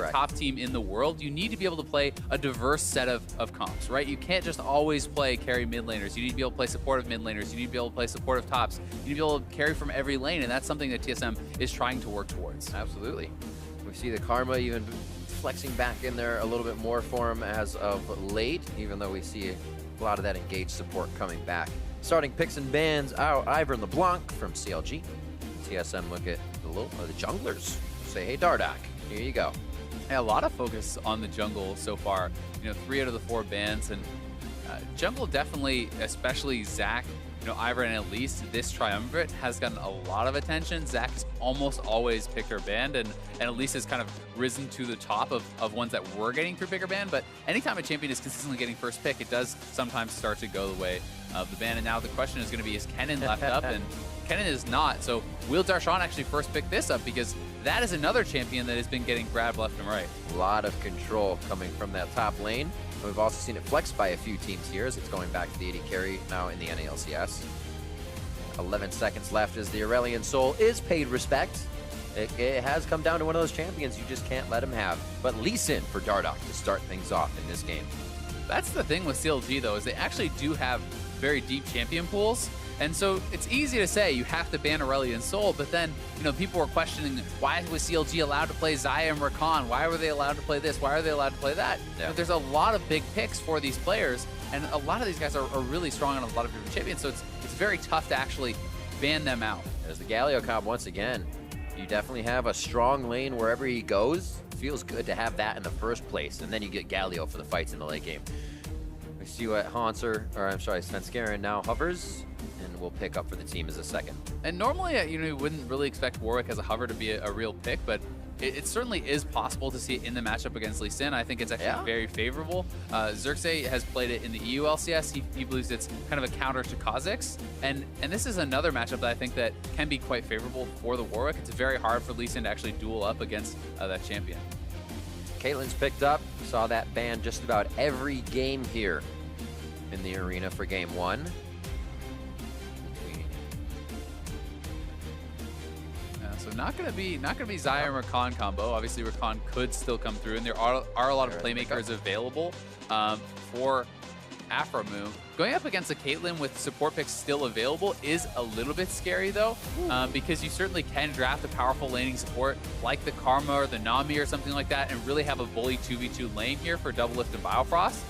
a top team in the world, you need to be able to play a diverse set of comps, right? You can't just always play carry mid laners. You need to be able to play supportive mid laners. You need to be able to play supportive tops. You need to be able to carry from every lane, and that's something that TSM is trying to work towards. Absolutely. We see the Karma even flexing back in there a little bit more for him as of late, even though we see a lot of that engaged support coming back. Starting picks and bans out, Ivor and LeBlanc from CLG. TSM look at the junglers. Say, hey, Dardoch, here you go. Yeah, a lot of focus on the jungle so far. 3 out of the 4 bans, and jungle definitely, especially Zach, Ivor and Elise, this triumvirate has gotten a lot of attention. Zach has almost always picked or banned, and Elise has kind of risen to the top of ones that were getting through pick or ban. But anytime a champion is consistently getting first pick, it does sometimes start to go the way of the ban. And now the question is going to be, is Kennen left up? And Kennen is not. So will Darshan actually first pick this up? Because that is another champion that has been getting grabbed left and right. A lot of control coming from that top lane. We've also seen it flexed by a few teams here as it's going back to the AD carry now in the NALCS. 11 seconds left as the Aurelion Soul is paid respect. It has come down to one of those champions you just can't let him have. But Lee Sin for Dardoch to start things off in this game. That's the thing with CLG though, is they actually do have very deep champion pools. And so it's easy to say you have to ban Aurelion Sol, but then, people were questioning why was CLG allowed to play Xayah and Rakan? Why were they allowed to play this? Why are they allowed to play that? Yeah. But there's a lot of big picks for these players, and a lot of these guys are really strong on a lot of different champions, so it's very tough to actually ban them out. There's the Galio comp once again. You definitely have a strong lane wherever he goes. It feels good to have that in the first place, and then you get Galio for the fights in the late game. We see what Svenskeren now hovers, and we'll pick up for the team as a second. And normally, you wouldn't really expect Warwick as a hover to be a real pick, but it certainly is possible to see it in the matchup against Lee Sin. I think it's actually very favorable. Xerxes has played it in the EU LCS. He believes it's kind of a counter to Kha'Zix. And this is another matchup that I think that can be quite favorable for the Warwick. It's very hard for Lee Sin to actually duel up against that champion. Caitlyn's picked up. Saw that ban just about every game here in the arena for game 1. So not gonna be Xayah and Rakan combo. Obviously, Rakan could still come through, and there are a lot of playmakers available for Aphromoo. Going up against a Caitlyn with support picks still available is a little bit scary though, because you certainly can draft a powerful laning support like the Karma or the Nami or something like that, and really have a bully 2v2 lane here for Doublelift and Biofrost.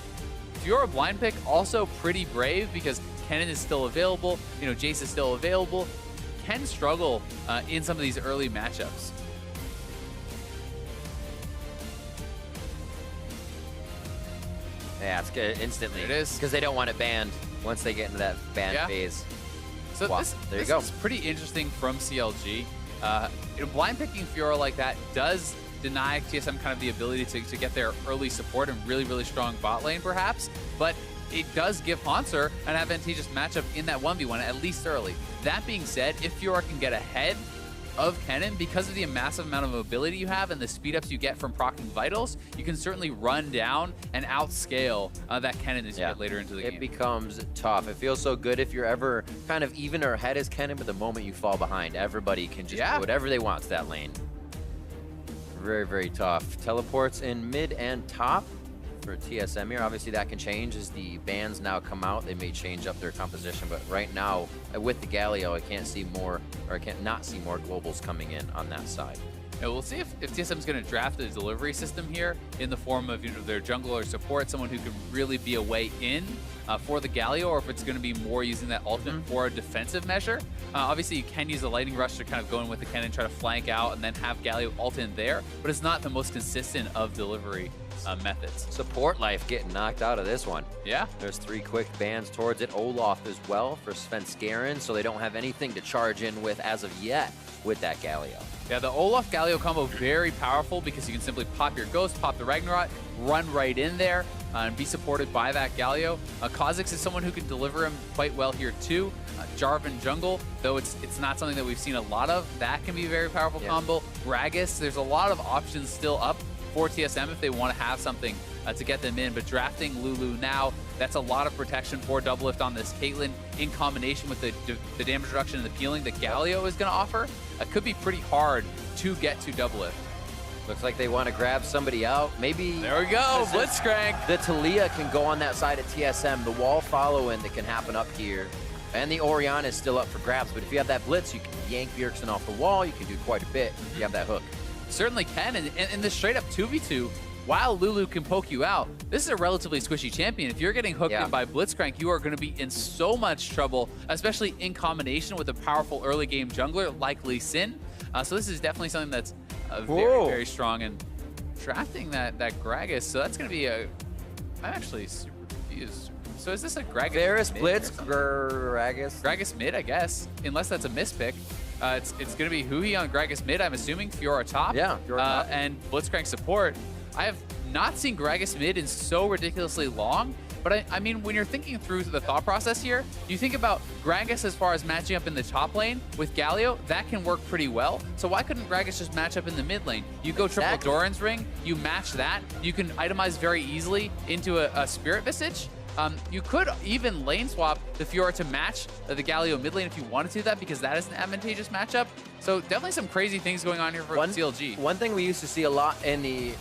If you're a blind pick, also pretty brave because Kennen is still available, Jace is still available. Can struggle in some of these early matchups. Yeah, it's good instantly. It is. Because they don't want it banned once they get into that ban phase. So this is pretty interesting from CLG. Blind picking Fiora like that does deny TSM kind of the ability to get their early support and really strong bot lane perhaps, but it does give Haunter an advantageous matchup in that 1v1, at least early. That being said, if Fiora can get ahead of Kennen, because of the massive amount of mobility you have and the speed ups you get from proccing vitals, you can certainly run down and outscale that Kennen as you get later into the game. It becomes tough. It feels so good if you're ever kind of even or ahead as Kennen, but the moment you fall behind, everybody can just do whatever they want to that lane. Very tough. Teleports in mid and top for TSM here. Obviously that can change as the bans now come out. They may change up their composition, but right now with the Galio, I can't see more, or I can't not see more globals coming in on that side. Yeah, we'll see if TSM's going to draft a delivery system here in the form of their jungle or support, someone who can really be a way in for the Galio, or if it's going to be more using that ultimate for a defensive measure. Obviously, you can use the Lightning Rush to kind of go in with the Kennen, try to flank out, and then have Galio ult in there, but it's not the most consistent of delivery methods. Support life getting knocked out of this one. Yeah. There's 3 quick bans towards it. Olaf as well for Svenskeren, so they don't have anything to charge in with as of yet with that Galio. Yeah, the Olaf Galio combo very powerful because you can simply pop your Ghost, pop the Ragnarok, run right in there, and be supported by that Galio. Kha'Zix is someone who can deliver him quite well here too. Jarvan jungle, though it's not something that we've seen a lot of. That can be a very powerful combo. Gragas, there's a lot of options still up for TSM if they want to have something to get them in, but drafting Lulu now, that's a lot of protection for Doublelift on this Caitlyn in combination with the damage reduction and the peeling that Galio is going to offer. It could be pretty hard to get to Doublelift. Looks like they want to grab somebody out. Maybe. There we go. Blitzcrank. The Talia can go on that side of TSM. The wall follow-in that can happen up here. And the Orion is still up for grabs. But if you have that blitz, you can yank Bjergsen off the wall. You can do quite a bit if you have that hook. Certainly can. And in the straight-up 2v2, while Lulu can poke you out, this is a relatively squishy champion. If you're getting hooked in by Blitzcrank, you are going to be in so much trouble, especially in combination with a powerful early game jungler like Lee Sin. So this is definitely something that's very, very strong. And drafting that Gragas, so that's going to be a... I'm actually super confused. So is this a Gragas Varus, mid Blitz, Gragas? Gragas mid, I guess, unless that's a mispick. It's going to be Huhi on Gragas mid, I'm assuming. Fiora top. Yeah, Fiora top. And Blitzcrank support. I have not seen Gragas mid in so ridiculously long, but I mean, when you're thinking through the thought process here, you think about Gragas as far as matching up in the top lane with Galio, that can work pretty well. So why couldn't Gragas just match up in the mid lane? You go triple Doran's Ring, you match that, you can itemize very easily into a Spirit Visage. You could even lane swap the Fiora to match the Galio mid lane if you wanted to do that, because that is an advantageous matchup. So definitely some crazy things going on here for CLG. One thing we used to see a lot in the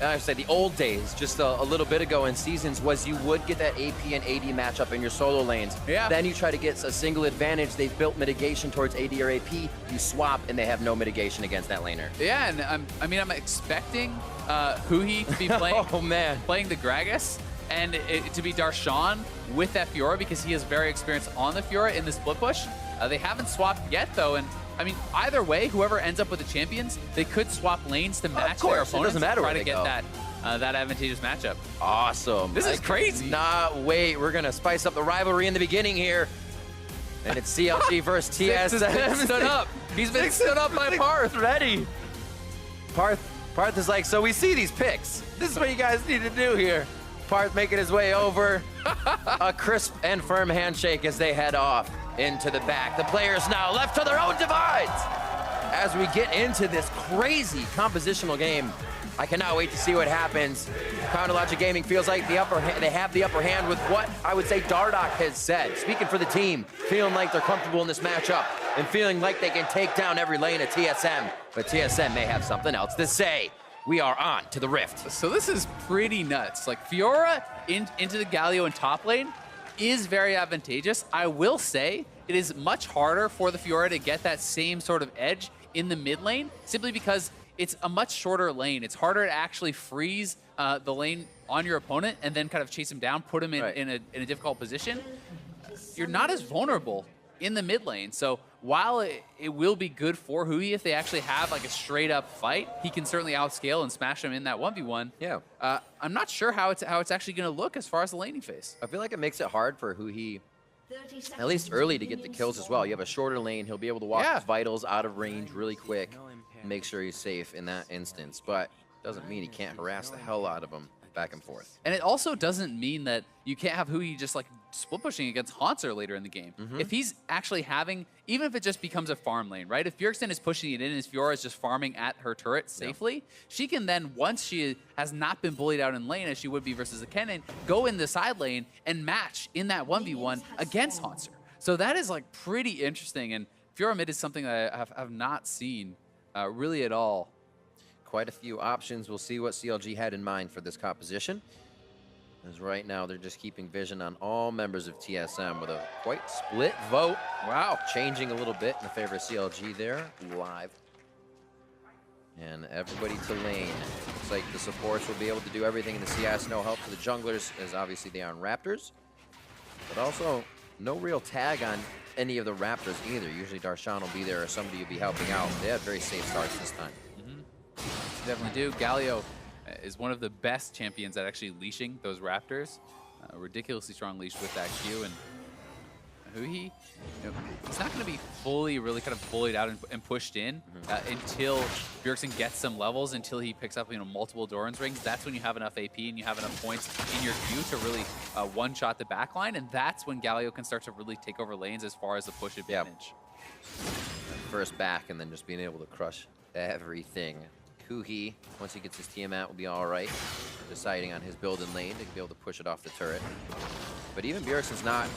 old days, just a little bit ago in seasons, was you would get that AP and AD matchup in your solo lanes. Yeah. Then you try to get a single advantage. They've built mitigation towards AD or AP. You swap, and they have no mitigation against that laner. Yeah, and I'm expecting Huhi to be playing, playing the Gragas, and it to be Darshan with that Fiora, because he is very experienced on the Fiora in the split push. They haven't swapped yet, though, and I mean, either way, whoever ends up with the champions, they could swap lanes to match their opponents. It doesn't matter try to get that advantageous matchup. Awesome. This is crazy. Nah, wait, we're gonna spice up the rivalry in the beginning here. And it's CLG versus TSM. Stood up. He's been stood up by Parth. Ready. Parth is like, so we see these picks. This is what you guys need to do here. Parth making his way over. A crisp and firm handshake as they head off into the back. The players now left to their own divides. As we get into this crazy compositional game, I cannot wait to see what happens. Counterlogic Gaming feels like they have the upper hand with what I would say Dardoch has said. Speaking for the team, feeling like they're comfortable in this matchup and feeling like they can take down every lane of TSM. But TSM may have something else to say. We are on to the Rift. So this is pretty nuts. Like, Fiora into the Galio in top lane is very advantageous. I will say it is much harder for the Fiora to get that same sort of edge in the mid lane, simply because it's a much shorter lane. It's harder to actually freeze the lane on your opponent and then kind of chase him down, put him in a difficult position. You're not as vulnerable in the mid lane. So while it will be good for Huhi if they actually have like a straight up fight, he can certainly outscale and smash him in that 1v1. Yeah. I'm not sure how it's actually going to look as far as the laning phase. I feel like it makes it hard for Huhi, at least early, to get the kills as well. You have a shorter lane. He'll be able to walk his vitals out of range really quick and make sure he's safe in that instance. But doesn't mean he can't harass the hell out of him back and forth. And it also doesn't mean that you can't have Huhi just like split pushing against Haunter later in the game. If he's actually having, even if it just becomes a farm lane, right? If Bjergsen is pushing it in and his Fiora is just farming at her turret safely, she can then, once she has not been bullied out in lane as she would be versus a Kennen, go in the side lane and match in that 1v1 against Haunter. So that is like pretty interesting, and Fiora mid is something that I have not seen really at all. Quite a few options. We'll see what CLG had in mind for this composition. As right now, they're just keeping vision on all members of TSM with a quite split vote. Wow, changing a little bit in the favor of CLG there, live. And everybody to lane. Looks like the supports will be able to do everything in the CS. No help to the junglers, as obviously they are on Raptors. But also, no real tag on any of the Raptors either. Usually Darshan will be there or somebody will be helping out. They have very safe starts this time. Definitely do. Galio is one of the best champions at actually leashing those Raptors. Ridiculously strong leash with that Q, and Huhi, he's not going to be fully really kind of bullied out and pushed in until Bjergsen gets some levels, until he picks up multiple Doran's rings. That's when you have enough AP and you have enough points in your queue to really one-shot the backline, and that's when Galio can start to really take over lanes as far as the push advantage. First back and then just being able to crush everything. Huhi, once he gets his Tiamat, will be all right. Deciding on his build in lane to be able to push it off the turret. But even Bjergsen's not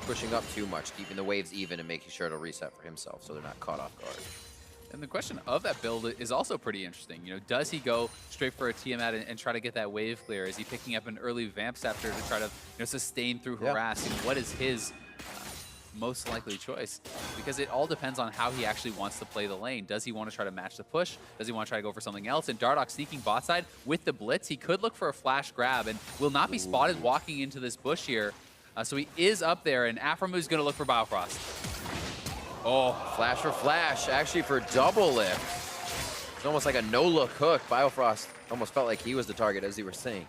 pushing up too much, keeping the waves even and making sure to reset for himself so they're not caught off guard. And the question of that build is also pretty interesting. You know, does he go straight for a Tiamat and try to get that wave clear? Is he picking up an early Vamp Scepter to try to sustain through harass? You know, what is his most likely choice? Because it all depends on how he actually wants to play the lane. Does he want to try to match the push? Does he want to try to go for something else? And Dardoch sneaking bot side with the blitz, he could look for a flash grab and will not be spotted walking into this bush here. So he is up there, and Aphromu's going to look for Biofrost. Oh, flash for flash, actually for double lift. It's almost like a no-look hook. Biofrost almost felt like he was the target, as you were saying.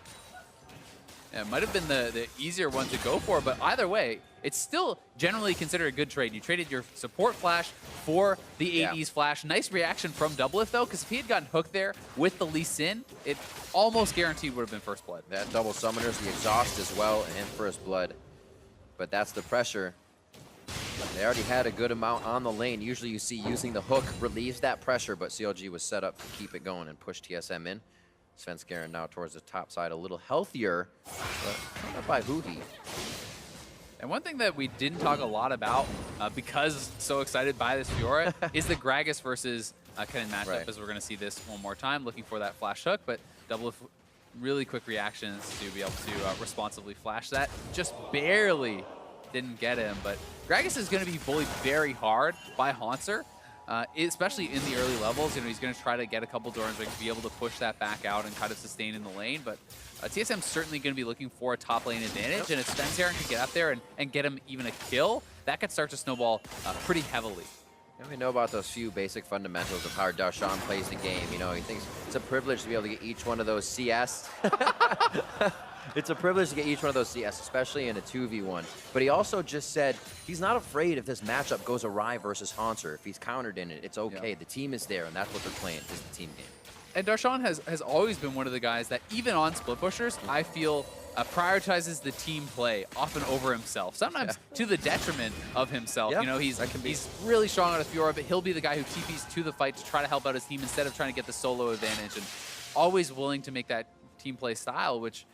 Yeah, it might have been the easier one to go for, but either way, it's still generally considered a good trade. You traded your support flash for the AD's flash. Nice reaction from Doublelift, though, because if he had gotten hooked there with the Lee Sin, it almost guaranteed would have been first blood. That double summoners, the exhaust as well, and first blood. But that's the pressure. They already had a good amount on the lane. Usually you see using the hook relieves that pressure, but CLG was set up to keep it going and push TSM in. Svenskeren now towards the top side, a little healthier, but not by Huhi. And one thing that we didn't talk a lot about, because so excited by this Fiora, is the Gragas versus Kennen matchup, as we're going to see this one more time, looking for that flash hook, but Doublelift really quick reactions to be able to responsibly flash that. Just barely didn't get him, but Gragas is going to be bullied very hard by Haunter, especially in the early levels. You know, he's going to try to get a couple Doran's Rings, be able to push that back out and kind of sustain in the lane, but TSM's certainly going to be looking for a top lane advantage, and if Svenskeren can get up there and get him even a kill, that could start to snowball pretty heavily. And we know about those few basic fundamentals of how Darshan plays the game. You know, he thinks it's a privilege to be able to get each one of those CS. It's a privilege to get each one of those CS, especially in a 2v1. But he also just said he's not afraid if this matchup goes awry versus Haunter. If he's countered in it, it's okay. Yeah. The team is there, and that's what they're playing, is the team game. And Darshan has always been one of the guys that, even on split pushers, I feel prioritizes the team play often over himself, sometimes to the detriment of himself. You know, he's really strong on a Fiora, but he'll be the guy who TPs to the fight to try to help out his team instead of trying to get the solo advantage, and always willing to make that team play style, which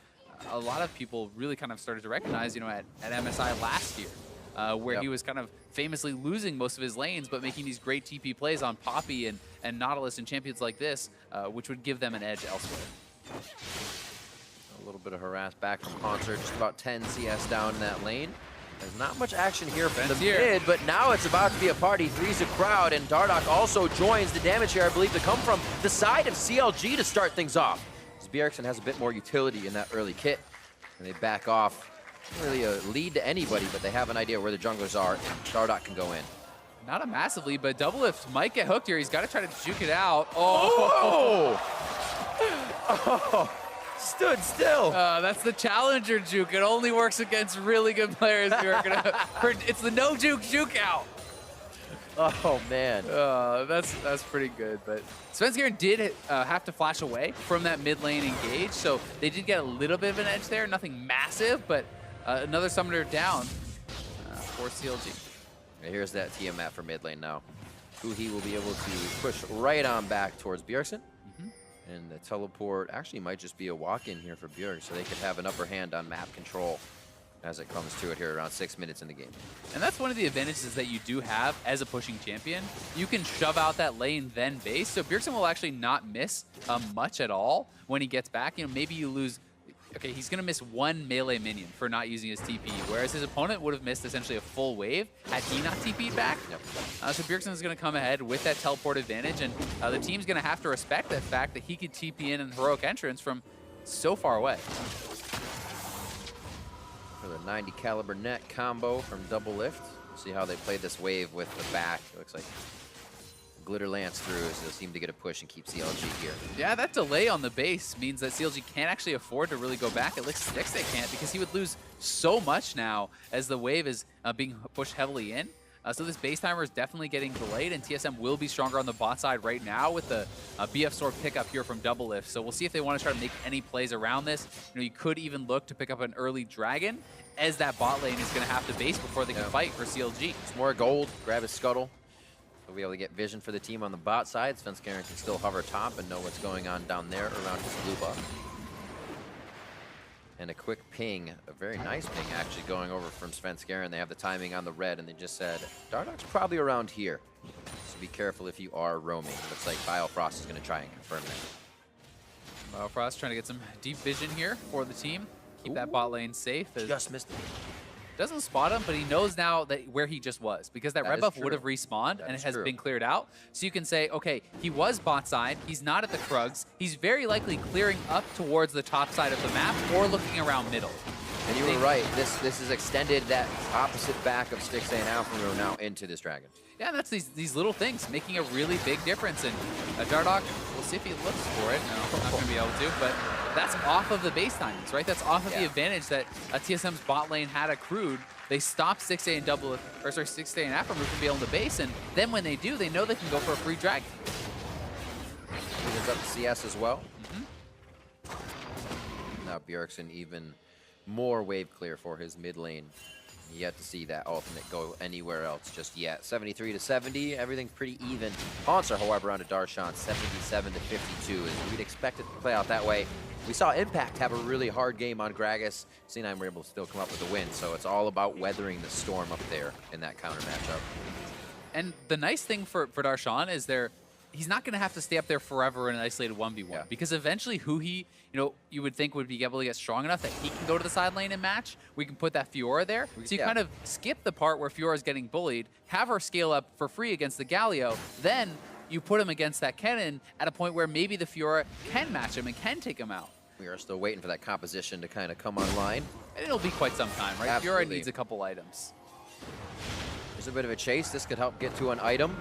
a lot of people really kind of started to recognize, you know, at MSI last year, where he was kind of famously losing most of his lanes, but making these great TP plays on Poppy and Nautilus and champions like this, which would give them an edge elsewhere. A little bit of harass back from Haunter, just about 10 CS down in that lane. There's not much action here from the mid, but now it's about to be a party. Three's a crowd, and Dardoch also joins the damage here, I believe, to come from the side of CLG to start things off. Bjergsen has a bit more utility in that early kit, and they back off. Not really a lead to anybody, but they have an idea where the junglers are, and Dardoch can go in. Not a massive lead, but Doublelift might get hooked here. He's got to try to juke it out. Oh! Stood still. That's the challenger juke. It only works against really good players who are gonna. It's the no juke out. Oh man. That's pretty good. But Svenskeren did have to flash away from that mid lane engage, so they did get a little bit of an edge there. Nothing massive, but another summoner down for CLG. And here's that Tiamat for mid lane now. Huhi will be able to push right on back towards Bjergsen. And the teleport actually might just be a walk-in here for Bjerg, so they could have an upper hand on map control as it comes to it here around 6 minutes in the game. And that's one of the advantages that you do have as a pushing champion. You can shove out that lane, then base, so Bjergsen will actually not miss much at all when he gets back. You know, maybe you lose. Okay, he's going to miss one melee minion for not using his TP, whereas his opponent would have missed essentially a full wave had he not TP'd back. So Bjergsen is going to come ahead with that teleport advantage, and the team's going to have to respect that fact that he could TP in an heroic entrance from so far away. For the 90 caliber net combo from Doublelift. See how they play this wave with the back. It looks like Glitter Lance through, so they'll seem to get a push and keep CLG here. Yeah, that delay on the base means that CLG can't actually afford to really go back. It looks like they can't, because he would lose so much now as the wave is being pushed heavily in. So this base timer is definitely getting delayed, and TSM will be stronger on the bot side right now with the BF Sword pickup here from Doublelift. So we'll see if they want to try to make any plays around this. You know, you could even look to pick up an early dragon, as that bot lane is going to have to base before they can fight for CLG. It's more gold, grab his scuttle. We'll be able to get vision for the team on the bot side. Svenskeren can still hover top and know what's going on down there around his blue buff. And a quick ping, a very nice ping actually going over from Svenskeren. They have the timing on the red, and they just said, Dardoch's probably around here. So be careful if you are roaming. Looks like Biofrost is going to try and confirm that. Biofrost trying to get some deep vision here for the team. Keep that bot lane safe. Just missed it. Doesn't spot him, but he knows now that where he just was, because that red buff would have respawned and it has been cleared out. So you can say, okay, he was bot side, he's not at the Krugs, he's very likely clearing up towards the top side of the map or looking around middle. And you were right, this has extended that opposite back of Stixxay and Alpha now into this Dragon. Yeah, and that's these little things making a really big difference. And Dardoch, we'll see if he looks for it. No, not going to be able to, but that's off of the base timings, right? That's off of the advantage that TSM's bot lane had accrued. They stopped Stixxay and Stixxay and Afro from being able to base, and then when they do, they know they can go for a free Dragon. Evens up the CS as well. Now Bjergsen even more wave clear for his mid lane. Yet to see that ultimate go anywhere else just yet. 73 to 70, everything's pretty even. Haunts are, however, on to Darshan, 77 to 52, as we'd expect it to play out that way. We saw Impact have a really hard game on Gragas. C9 were able to still come up with a win, so it's all about weathering the storm up there in that counter matchup. And the nice thing for Darshan is he's not going to have to stay up there forever in an isolated 1v1, because eventually you would think would be able to get strong enough that he can go to the side lane and match. We can put that Fiora there. So you kind of skip the part where Fiora's getting bullied, have her scale up for free against the Galio, then you put him against that Kennen at a point where maybe the Fiora can match him and can take him out. We are still waiting for that composition to kind of come online. And it'll be quite some time, right? Absolutely. Fiora needs a couple items. There's a bit of a chase. This could help get to an item.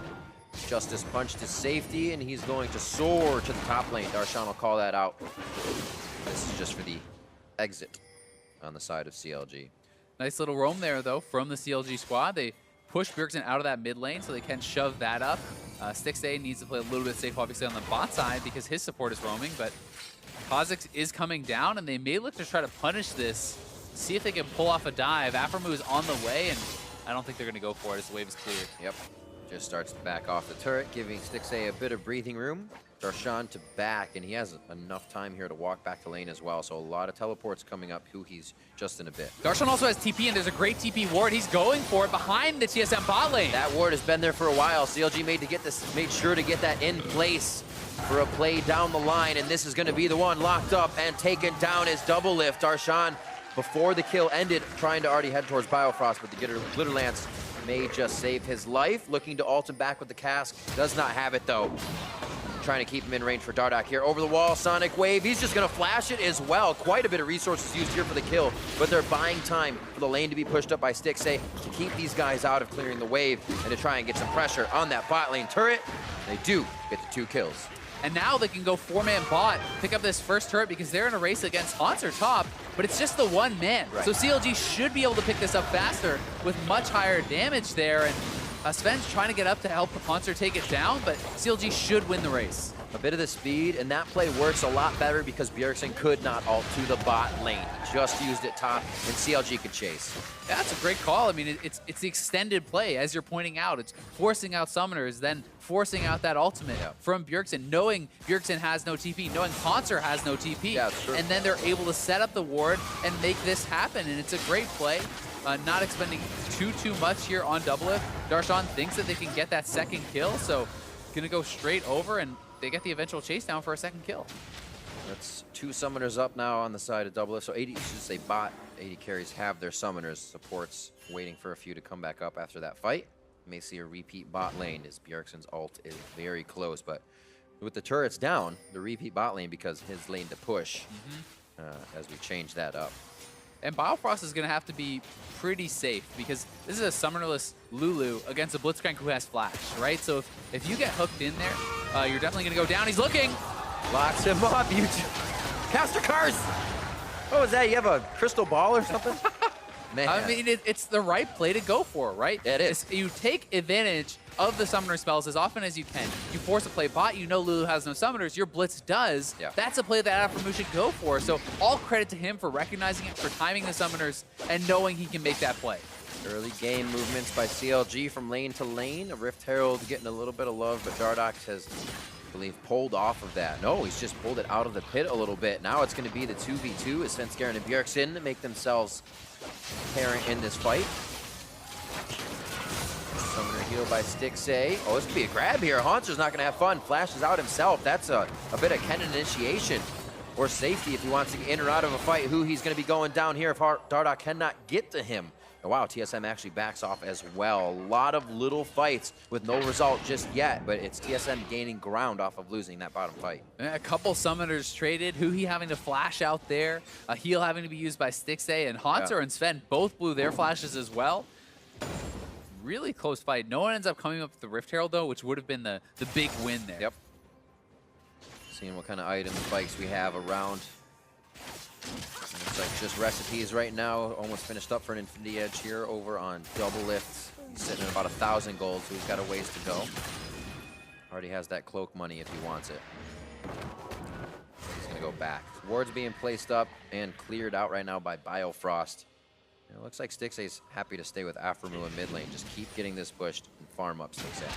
Justice punched to safety, and he's going to soar to the top lane. Darshan will call that out. This is just for the exit on the side of CLG. Nice little roam there, though, from the CLG squad. They push Bjergsen out of that mid lane, so they can shove that up. Stixxay needs to play a little bit safe, obviously, on the bot side because his support is roaming, but Kha'Zix is coming down, and they may look to try to punish this, see if they can pull off a dive. Aphromoo is on the way, and I don't think they're going to go for it as the wave is cleared. Yep. Just starts to back off the turret, giving Stixxay a bit of breathing room. Darshan to back, and he has enough time here to walk back to lane as well, so a lot of teleports coming up. Huhi's just in a bit. Darshan also has TP, and there's a great TP ward. He's going for it behind the TSM bot lane. That ward has been there for a while. CLG made sure to get that in place for a play down the line, and this is going to be the one locked up and taken down as double lift. Darshan, before the kill ended, trying to already head towards Biofrost, but the Glitter Lance may just save his life. Looking to ult him back with the cask. Does not have it, though. Trying to keep him in range for Dardoch here. Over the wall, Sonic Wave. He's just going to flash it as well. Quite a bit of resources used here for the kill, but they're buying time for the lane to be pushed up by Stixxay to keep these guys out of clearing the wave and to try and get some pressure on that bot lane turret. They do get the 2 kills. And now they can go 4-man bot, pick up this first turret because they're in a race against Haunts or top, but it's just the 1 man. Right. So CLG should be able to pick this up faster with much higher damage there. And Sven's trying to get up to help Haunts take it down, but CLG should win the race. A bit of the speed, and that play works a lot better because Bjergsen could not ult to the bot lane. Just used it top, and CLG could chase. Yeah, that's a great call. I mean, it's the extended play, as you're pointing out. It's forcing out summoners, then forcing out that ultimate from Bjergsen, knowing Bjergsen has no TP, knowing Haunter has no TP. Yeah, that's true. And then they're able to set up the ward and make this happen, and it's a great play. Not expending too much here on double lift. Darshan thinks that they can get that second kill, so gonna go straight over, and they get the eventual chase down for a second kill. That's 2 summoners up now on the side of double lift. So 80, should say bot, 80 carries have their summoners. Supports waiting for a few to come back up after that fight. You may see a repeat bot lane as Bjergsen's ult is very close, but with the turrets down, the repeat bot lane because his lane to push as we change that up. And Biofrost is going to have to be pretty safe because this is a summonerless Lulu against a Blitzcrank who has flash, right? So if you get hooked in there, you're definitely going to go down. He's looking. Locks him up. Caster Curse! What was that? You have a crystal ball or something? Man. I mean, it's the right play to go for, right? It is. You take advantage of the summoner spells as often as you can. You force a play bot, you know Lulu has no summoners, your Blitz does. Yeah. That's a play that Aphromoo should go for. So all credit to him for recognizing it, for timing the summoners, and knowing he can make that play. Early game movements by CLG from lane to lane. A Rift Herald getting a little bit of love, but Dardoch has, I believe, pulled off of that. No, he's just pulled it out of the pit a little bit. Now it's going to be the 2v2 as Svenskeren and Bjergsen make themselves apparent in this fight. Summoner heal by Stixay. Oh, this could be a grab here. Haunter's not going to have fun. Flashes out himself. That's a bit of Kennen initiation or safety if he wants to get in or out of a fight. Who he's going to be going down here if Dardoch cannot get to him. Oh, wow, TSM actually backs off as well. A lot of little fights with no result just yet, but it's TSM gaining ground off of losing that bottom fight. A couple summoners traded, Huhi having to flash out there, a heal having to be used by Stixay, and Haunter and Sven both blew their flashes as well. Really close fight. No one ends up coming up with the Rift Herald, though, which would have been the big win there. Yep. Seeing what kind of items, spikes we have around. Looks like just recipes right now. Almost finished up for an Infinity Edge here over on Double Lift. He's sitting at about 1,000 gold, so he's got a ways to go. Already has that cloak money if he wants it. He's going to go back. Wards being placed up and cleared out right now by Biofrost. And it looks like Stixay's happy to stay with Aframu in mid lane. Just keep getting this pushed and farm up Stixay.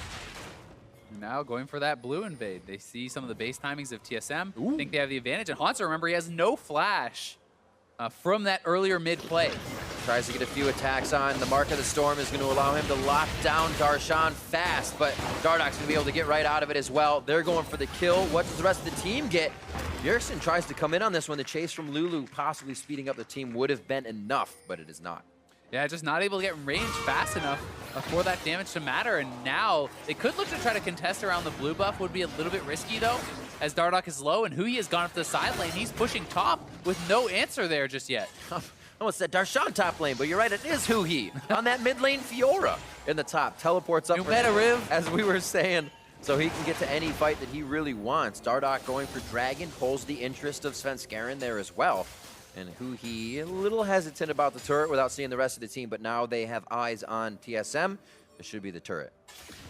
Now going for that blue invade. They see some of the base timings of TSM. Think they have the advantage. And Haunter, remember, he has no flash from that earlier mid play. Tries to get a few attacks on. The Mark of the Storm is going to allow him to lock down Darshan fast, but Dardoch's going to be able to get right out of it as well. They're going for the kill. What does the rest of the team get? Bjergsen tries to come in on this one. The chase from Lulu possibly speeding up the team would have been enough, but it is not. Yeah, just not able to get in range fast enough for that damage to matter. And now they could look to try to contest around the blue buff. Would be a little bit risky, though, as Dardoch is low, and Huhi has gone up to the side lane. He's pushing top with no answer there just yet. I almost said Darshan top lane, but you're right, it is Huhi on that mid lane. Fiora in the top. Teleports up, Riv, as we were saying, so he can get to any fight that he really wants. Dardoch going for Dragon, pulls the interest of Svenskeren there as well. And Huhi a little hesitant about the turret without seeing the rest of the team, but now they have eyes on TSM. It should be the turret.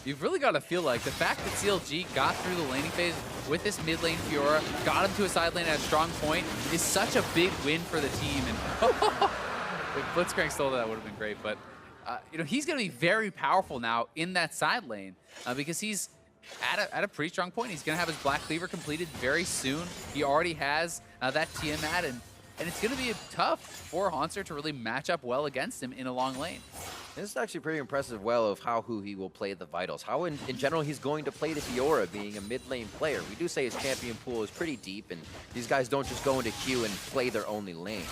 You've really got to feel like the fact that CLG got through the laning phase with this mid lane Fiora, got him to a side lane at a strong point, is such a big win for the team. And if Blitzcrank stole that, would have been great. But you know, he's going to be very powerful now in that side lane because he's at a pretty strong point. He's going to have his Black Cleaver completed very soon. He already has that Tiamat, and it's going to be tough for Haunter to really match up well against him in a long lane. This is actually pretty impressive of how Huhi will play the Vitals. How in general he's going to play the Fiora, being a mid lane player. We do say his champion pool is pretty deep, and these guys don't just go into queue and play their only lane.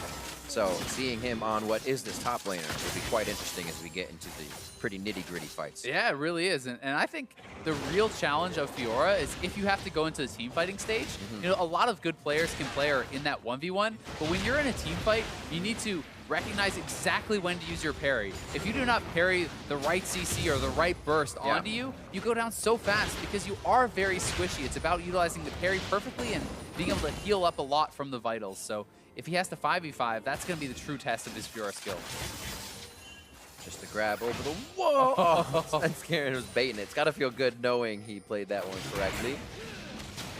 So seeing him on what is this top laner will be quite interesting as we get into the pretty nitty-gritty fights. Yeah, it really is. And I think the real challenge of Fiora is if you have to go into the team fighting stage, you know, a lot of good players can play her in that 1v1, but when you're in a team fight, you need to recognize exactly when to use your parry. If you do not parry the right CC or the right burst onto you, you go down so fast because you are very squishy. It's about utilizing the parry perfectly and being able to heal up a lot from the vitals. So if he has to 5v5, that's going to be the true test of his Fiora skill. Just a grab over the whoa! Svenskeren was baiting it. It's got to feel good knowing he played that one correctly.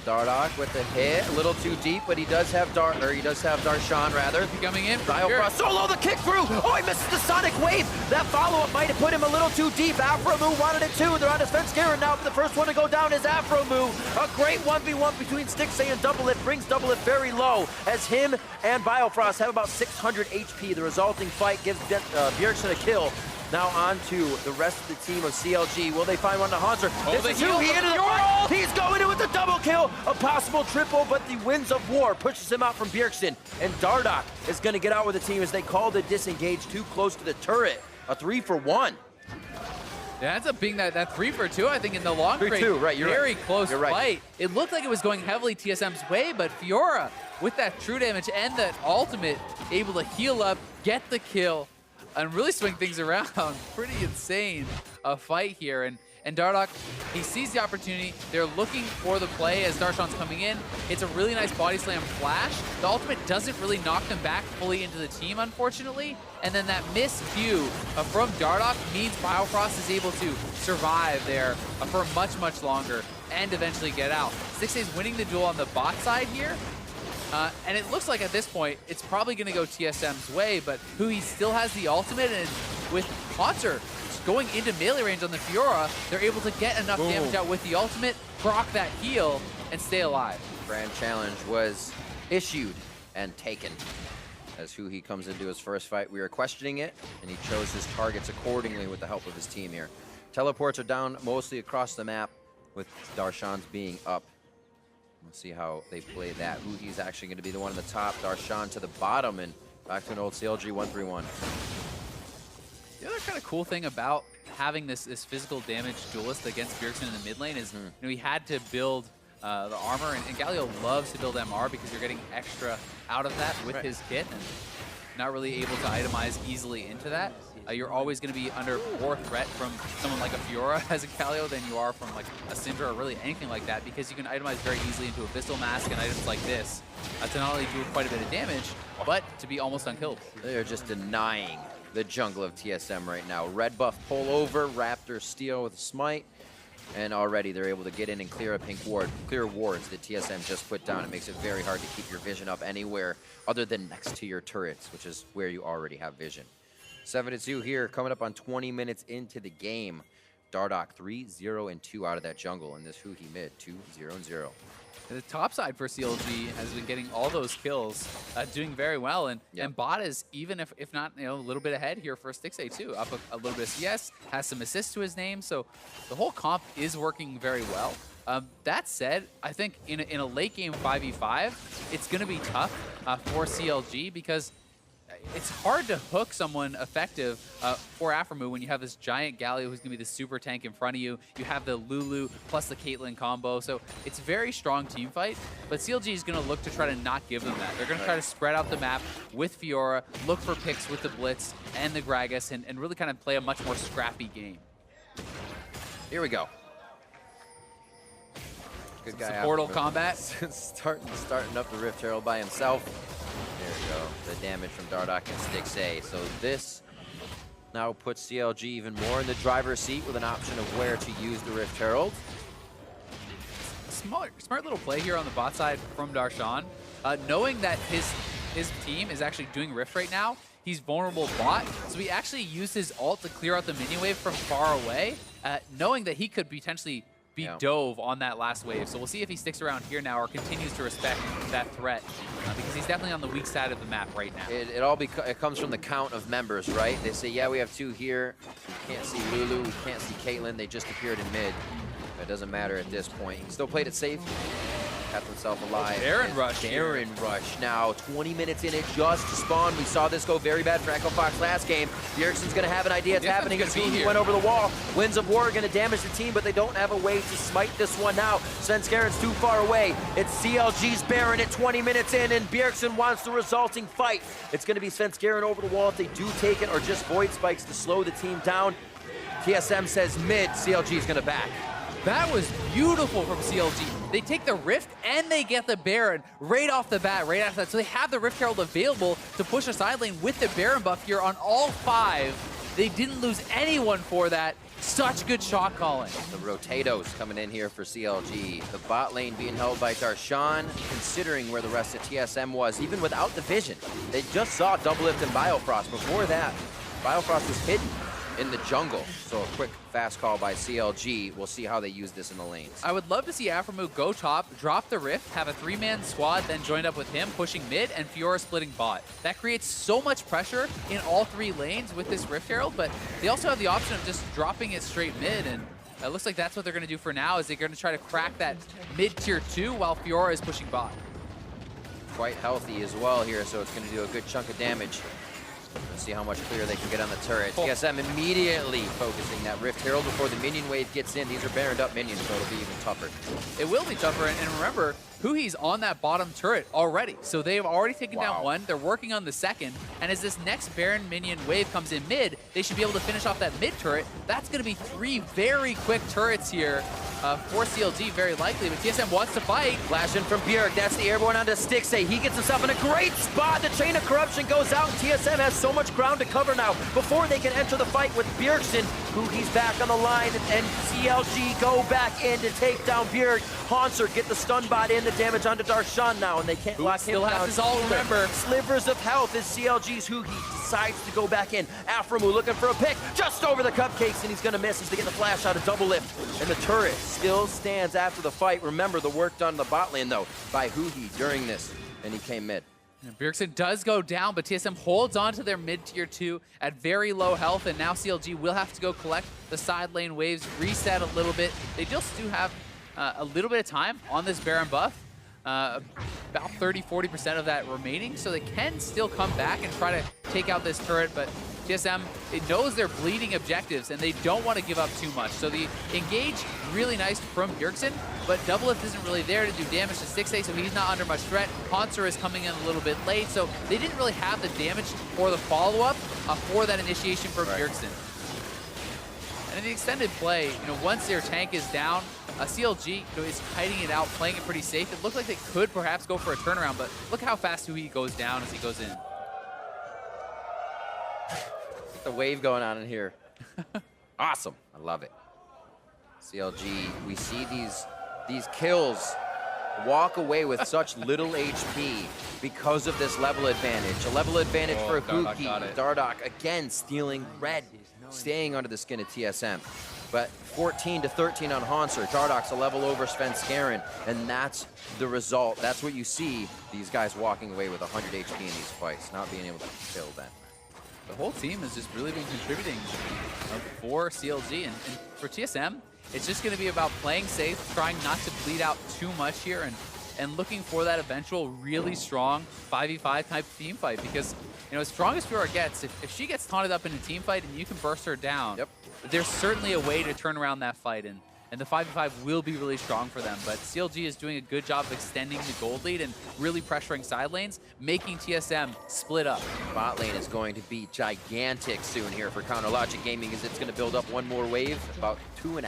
Dardoch with the hit, a little too deep, but he does have Darshan rather. Coming in. Biofrost solo the kick through. Oh, he misses the Sonic Wave. That follow-up might have put him a little too deep. Aframu wanted it too. They're on his Svenskeren now, but the first one to go down is Aframu. A great 1v1 between Stixay and Double Lift brings Double Lift very low, as him and Biofrost have about 600 HP. The resulting fight gives Bjergsen a kill. Now on to the rest of the team of CLG. Will they find one to Haunter? Oh, this is who he into the fight. He's going in with the double kill. A possible triple, but the Winds of War pushes him out from Bjergsen. And Dardoch is going to get out with the team as they call the disengage too close to the turret. A 3-for-1. Yeah, that's a big that 3-for-2, I think, in the long range. 3-2, right, you're very right. close You're right. fight. It looked like it was going heavily TSM's way, but Fiora, with that true damage and that ultimate, able to heal up, get the kill, and really swing things around. Pretty insane fight here. And Dardoch, he sees the opportunity. They're looking for the play as Darshan's coming in. It's a really nice body slam flash. The ultimate doesn't really knock them back fully into the team, unfortunately. And then that miss Q from Dardoch means Biofrost is able to survive there for much, much longer and eventually get out. Stixay's winning the duel on the bot side here. And it looks like at this point, it's probably going to go TSM's way, but Huhi still has the ultimate, and with Haunter going into melee range on the Fiora, they're able to get enough damage out with the ultimate, proc that heal, and stay alive. Grand challenge was issued and taken. As Huhi comes into his first fight, we are questioning it, and he chose his targets accordingly with the help of his team here. Teleports are down mostly across the map, with Darshan's being up. We'll see how they play that. Huhi's actually going to be the one on the top, Darshan to the bottom, and back to an old CLG 1-3-1. The other kind of cool thing about having this physical damage duelist against Bjergsen in the mid lane is, he had to build the armor, and Galio loves to build MR because you're getting extra out of that with his kit, and not really able to itemize easily into that. You're always going to be under more threat from someone like a Fiora as a Galio than you are from like a Syndra or really anything like that, because you can itemize very easily into Abyssal Mask and items like this to not only do quite a bit of damage, but to be almost unkillable. They're just denying the jungle of TSM right now. Red buff pull over, Raptor steal with a smite, and already they're able to get in and clear a pink ward, clear wards that TSM just put down. It makes it very hard to keep your vision up anywhere other than next to your turrets, which is where you already have vision. 7-2 here, coming up on 20 minutes into the game. Dardoch 3-0-2 out of that jungle, and this Huhi mid 2-0-0. The top side for CLG has been getting all those kills, doing very well, and Bot is, even if not a little bit ahead here for Stixxay too, up a little bit of CS, has some assists to his name, so the whole comp is working very well. That said, I think in a late game 5v5, it's going to be tough for CLG, because it's hard to hook someone effective for Aphromoo when you have this giant Galio who's going to be the super tank in front of you. You have the Lulu plus the Caitlyn combo, so it's a very strong team fight, but CLG is going to look to try to not give them that. They're going to try to spread out the map with Fiora, look for picks with the Blitz and the Gragas, and really kind of play a much more scrappy game. Here we go. Good guy. Portal combat. starting up the Rift Herald by himself. There we go. The damage from Dardoch and Stixxay. So this now puts CLG even more in the driver's seat with an option of where to use the Rift Herald. Smart little play here on the bot side from Darshan. Knowing that his team is actually doing Rift right now, he's vulnerable bot, so he actually used his ult to clear out the minion wave from far away, knowing that he could potentially be dove on that last wave. So we'll see if he sticks around here now or continues to respect that threat, because he's definitely on the weak side of the map right now. It comes from the count of members, right? They say, yeah, we have 2 here. We can't see Lulu, we can't see Caitlyn. They just appeared in mid. It doesn't matter at this point. He still played it safe. Kept himself alive. Baron Rush. Baron Rush. Now, 20 minutes in it just to spawn. We saw this go very bad for Echo Fox last game. Bjergsen's going to have an idea it's happening. He went over the wall. Winds of War are going to damage the team, but they don't have a way to smite this one now. Svenskaren's too far away. It's CLG's Baron at 20 minutes in, and Bjergsen wants the resulting fight. It's going to be Svenskaren over the wall if they do take it, or just Void Spikes to slow the team down. TSM says mid, CLG is going to back. That was beautiful from CLG. They take the Rift and they get the Baron right off the bat, right after that. So they have the Rift Herald available to push a side lane with the Baron buff here on all 5. They didn't lose anyone for that. Such good shot calling. The Rotatos coming in here for CLG. The bot lane being held by Darshan, considering where the rest of TSM was, even without the vision. They just saw Double Lift and Biofrost. Before that, Biofrost was hidden in the jungle. So a quick fast call by CLG. We'll see how they use this in the lanes. I would love to see Aphromoo go top, drop the Rift, have a 3-man squad, then joined up with him, pushing mid, and Fiora splitting bot. That creates so much pressure in all 3 lanes with this Rift Herald, but they also have the option of just dropping it straight mid, and it looks like that's what they're going to do for now, is they're going to try to crack that mid tier 2 while Fiora is pushing bot. Quite healthy as well here, so it's going to do a good chunk of damage. Let's see how much clear they can get on the turret. TSM immediately focusing that Rift Herald before the minion wave gets in. These are baroned up minions, so it'll be even tougher. It will be tougher, and remember, Huhi's on that bottom turret already. So they've already taken down 1. They're working on the 2nd. And as this next Baron minion wave comes in mid, they should be able to finish off that mid turret. That's going to be 3 very quick turrets here for CLG, very likely. But TSM wants to fight. Flash in from Bjerg. That's the airborne onto Stixxay. He gets himself in a great spot. The Chain of Corruption goes out, and TSM has so much ground to cover now before they can enter the fight with Bjergsen, who he's back on the line, and CLG go back in to take down Bjerg. Haunser get the stun bot in, the damage onto Darshan now, and they can't lock him down. Still has his all, remember. Slivers of health as CLG's Huhi decides to go back in. Aphromoo looking for a pick, just over the cupcakes, and he's gonna miss as they get the flash out of Double Lift. And the turret still stands after the fight. Remember the work done in the bot lane, though, by Huhi during this, and he came mid. And Bjergsen does go down, but TSM holds on to their mid-tier 2 at very low health, and now CLG will have to go collect the side lane waves, reset a little bit. They just do have a little bit of time on this Baron buff, about 30–40% of that remaining, so they can still come back and try to take out this turret, but TSM, it knows they're bleeding objectives, and they don't want to give up too much. So the engage, really nice from Bjergsen, but Doublelift isn't really there to do damage to 6A, so he's not under much threat. Hanser is coming in a little bit late, so they didn't really have the damage for the follow-up for that initiation from Bjergsen. And in the extended play, once their tank is down, CLG is hiding it out, playing it pretty safe. It looked like they could perhaps go for a turnaround, but look how fast he goes down as he goes in. The wave going on in here. Awesome. I love it. CLG, we see these kills walk away with such little HP because of this level advantage. A level advantage for Huki. Dardoch again stealing red, staying under the skin of TSM. But 14–13 on Hanser. Dardoch's a level over Svenskeren, and that's the result. That's what you see, these guys walking away with 100 HP in these fights, not being able to kill them. The whole team has just really been contributing for CLG, and for TSM, it's just going to be about playing safe, trying not to bleed out too much here, and looking for that eventual really strong 5v5 type team fight, because as strong as Fiora gets, if she gets taunted up in a team fight and you can burst her down, there's certainly a way to turn around that fight, and the 5v5 will be really strong for them. But CLG is doing a good job of extending the gold lead and really pressuring side lanes, making TSM split up. Bot lane is going to be gigantic soon here for Counterlogic Gaming, as it's going to build up one more wave, about 2.5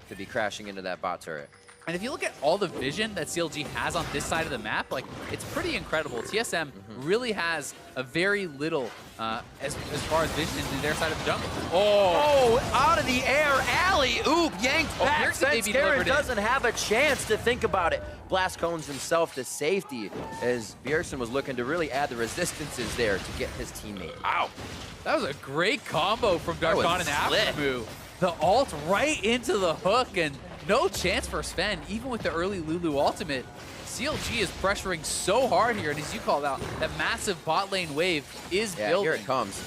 to be crashing into that bot turret. And if you look at all the vision that CLG has on this side of the map, it's pretty incredible. TSM really has a very little as far as vision in their side of the jungle. Oh, out of the air, alley-oop, yanked back. Svenskeren doesn't have a chance to think about it. Blast cones himself to safety, as Bjergsen was looking to really add the resistances there to get his teammate out. That was a great combo from Darshan and Aphromoo. The ult right into the hook, and no chance for Sven, even with the early Lulu ultimate. CLG is pressuring so hard here, and as you called out, that massive bot lane wave is building. Here it comes.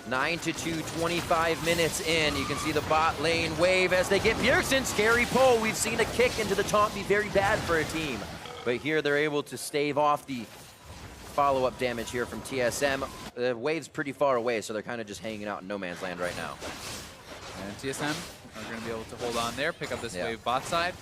9-2, 25 minutes in. You can see the bot lane wave as they get Bjergsen. Scary pull. We've seen a kick into the taunt be very bad for a team. But here they're able to stave off the follow-up damage here from TSM. The wave's pretty far away, so they're kind of just hanging out in no man's land right now. And TSM are going to be able to hold on there, pick up this wave bot side.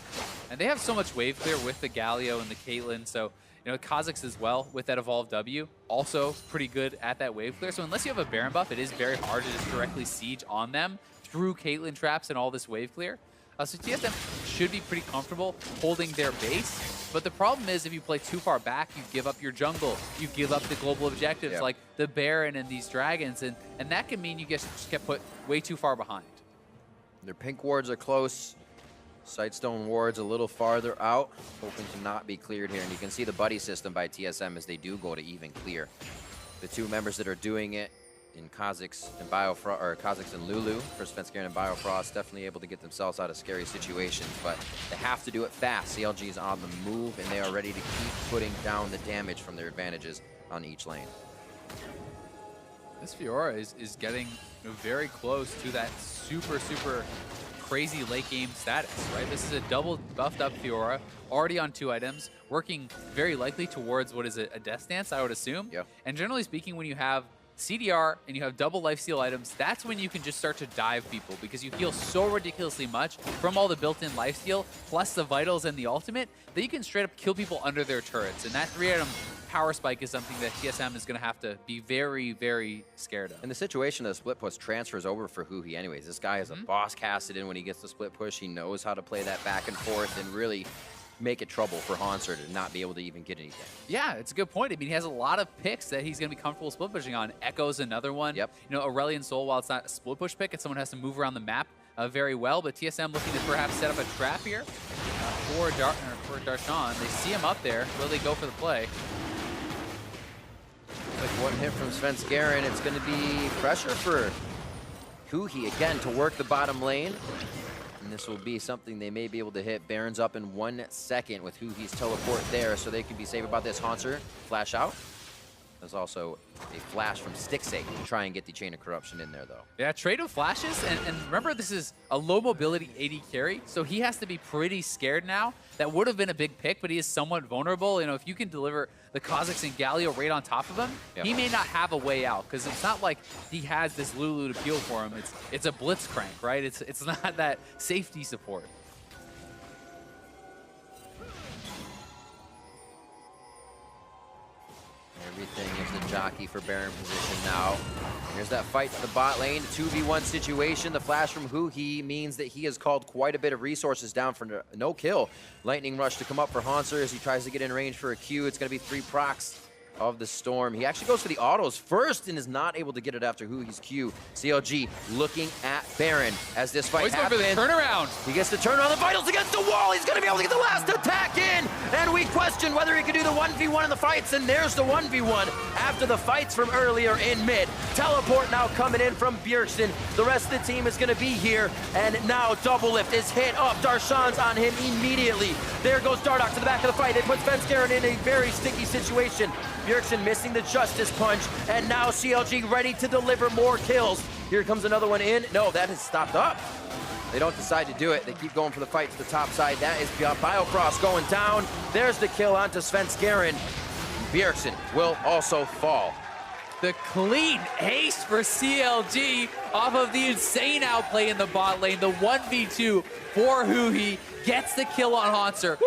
And they have so much wave clear with the Galio and the Caitlyn, so Kha'Zix as well with that Evolve W, also pretty good at that wave clear. So unless you have a Baron buff, it is very hard to just directly siege on them through Caitlyn traps and all this wave clear. So TSM should be pretty comfortable holding their base, but the problem is if you play too far back, you give up your jungle, you give up the global objectives like the Baron and these dragons, and that can mean you just get put way too far behind. Their pink wards are close. Sightstone wards a little farther out, hoping to not be cleared here. And you can see the buddy system by TSM as they do go to even clear. The two members that are doing it in Kha'Zix and Kha'Zix and Lulu for Svenskeren and Biofrost, definitely able to get themselves out of scary situations, but they have to do it fast. CLG is on the move, and they are ready to keep putting down the damage from their advantages on each lane. This Fiora is getting very close to that super crazy late game status, right? This is a double buffed up Fiora, already on 2 items, working very likely towards what is a death stance, I would assume. And generally speaking, when you have CDR and you have double lifesteal items, that's when you can just start to dive people, because you heal so ridiculously much from all the built-in lifesteal plus the vitals and the ultimate that you can straight up kill people under their turrets. And that 3-item power spike is something that TSM is going to have to be very scared of. In the situation, the split push transfers over for Huhi anyways. This guy is a boss casted in when he gets the split push. He knows how to play that back and forth and really make it trouble for Hanser to not be able to even get anything. Yeah, it's a good point. I mean, he has a lot of picks that he's going to be comfortable split pushing on. Echo's another one. Aurelion Sol, while it's not a split push pick, it's someone who has to move around the map very well, but TSM looking to perhaps set up a trap here for Darshan. They see him up there. Will they go for the play? Like one hit from Svenskeren, it's going to be pressure for Huhi again to work the bottom lane. And this will be something they may be able to hit. Baron's up in 1 second with Huhi's teleport there, so they can be safe about this. Haunter, flash out. There's also a flash from Stixate to try and get the Chain of Corruption in there, though. Yeah, trade of flashes, and remember, this is a low mobility AD carry, so he has to be pretty scared now. That would have been a big pick, but he is somewhat vulnerable. You know, if you can deliver the Kha'Zix and Galio right on top of him, he may not have a way out, because it's not like he has this Lulu to peel for him. It's a Blitzcrank, right? It's not that safety support. Everything is the jockey for Baron position now. Here's that fight to the bot lane, 2v1 situation. The flash from Huhi means that he has called quite a bit of resources down for no kill. Lightning rush to come up for Haunter as he tries to get in range for a Q. It's going to be 3 procs of the Storm. He actually goes for the autos first and is not able to get it after Huhi's Q. CLG looking at Baron as this fight happens. Going for the turnaround. He gets to turn around the vitals against the wall. He's going to be able to get the last attack in. And we question whether he could do the 1v1 in the fights. And there's the 1v1 after the fights from earlier in mid. Teleport now coming in from Bjergsen. The rest of the team is going to be here. And now Double Lift is hit up. Darshan's on him immediately. There goes Dardoch to the back of the fight. It puts Svenskeren in a very sticky situation. Bjergsen missing the Justice Punch, and now CLG ready to deliver more kills. Here comes another one in. No, that has stopped up. They don't decide to do it. They keep going for the fight to the top side. That is Biofrost going down. There's the kill onto Svenskeren. Bjergsen will also fall. The clean ace for CLG off of the insane outplay in the bot lane. The 1v2 for Huhi gets the kill on Haunter.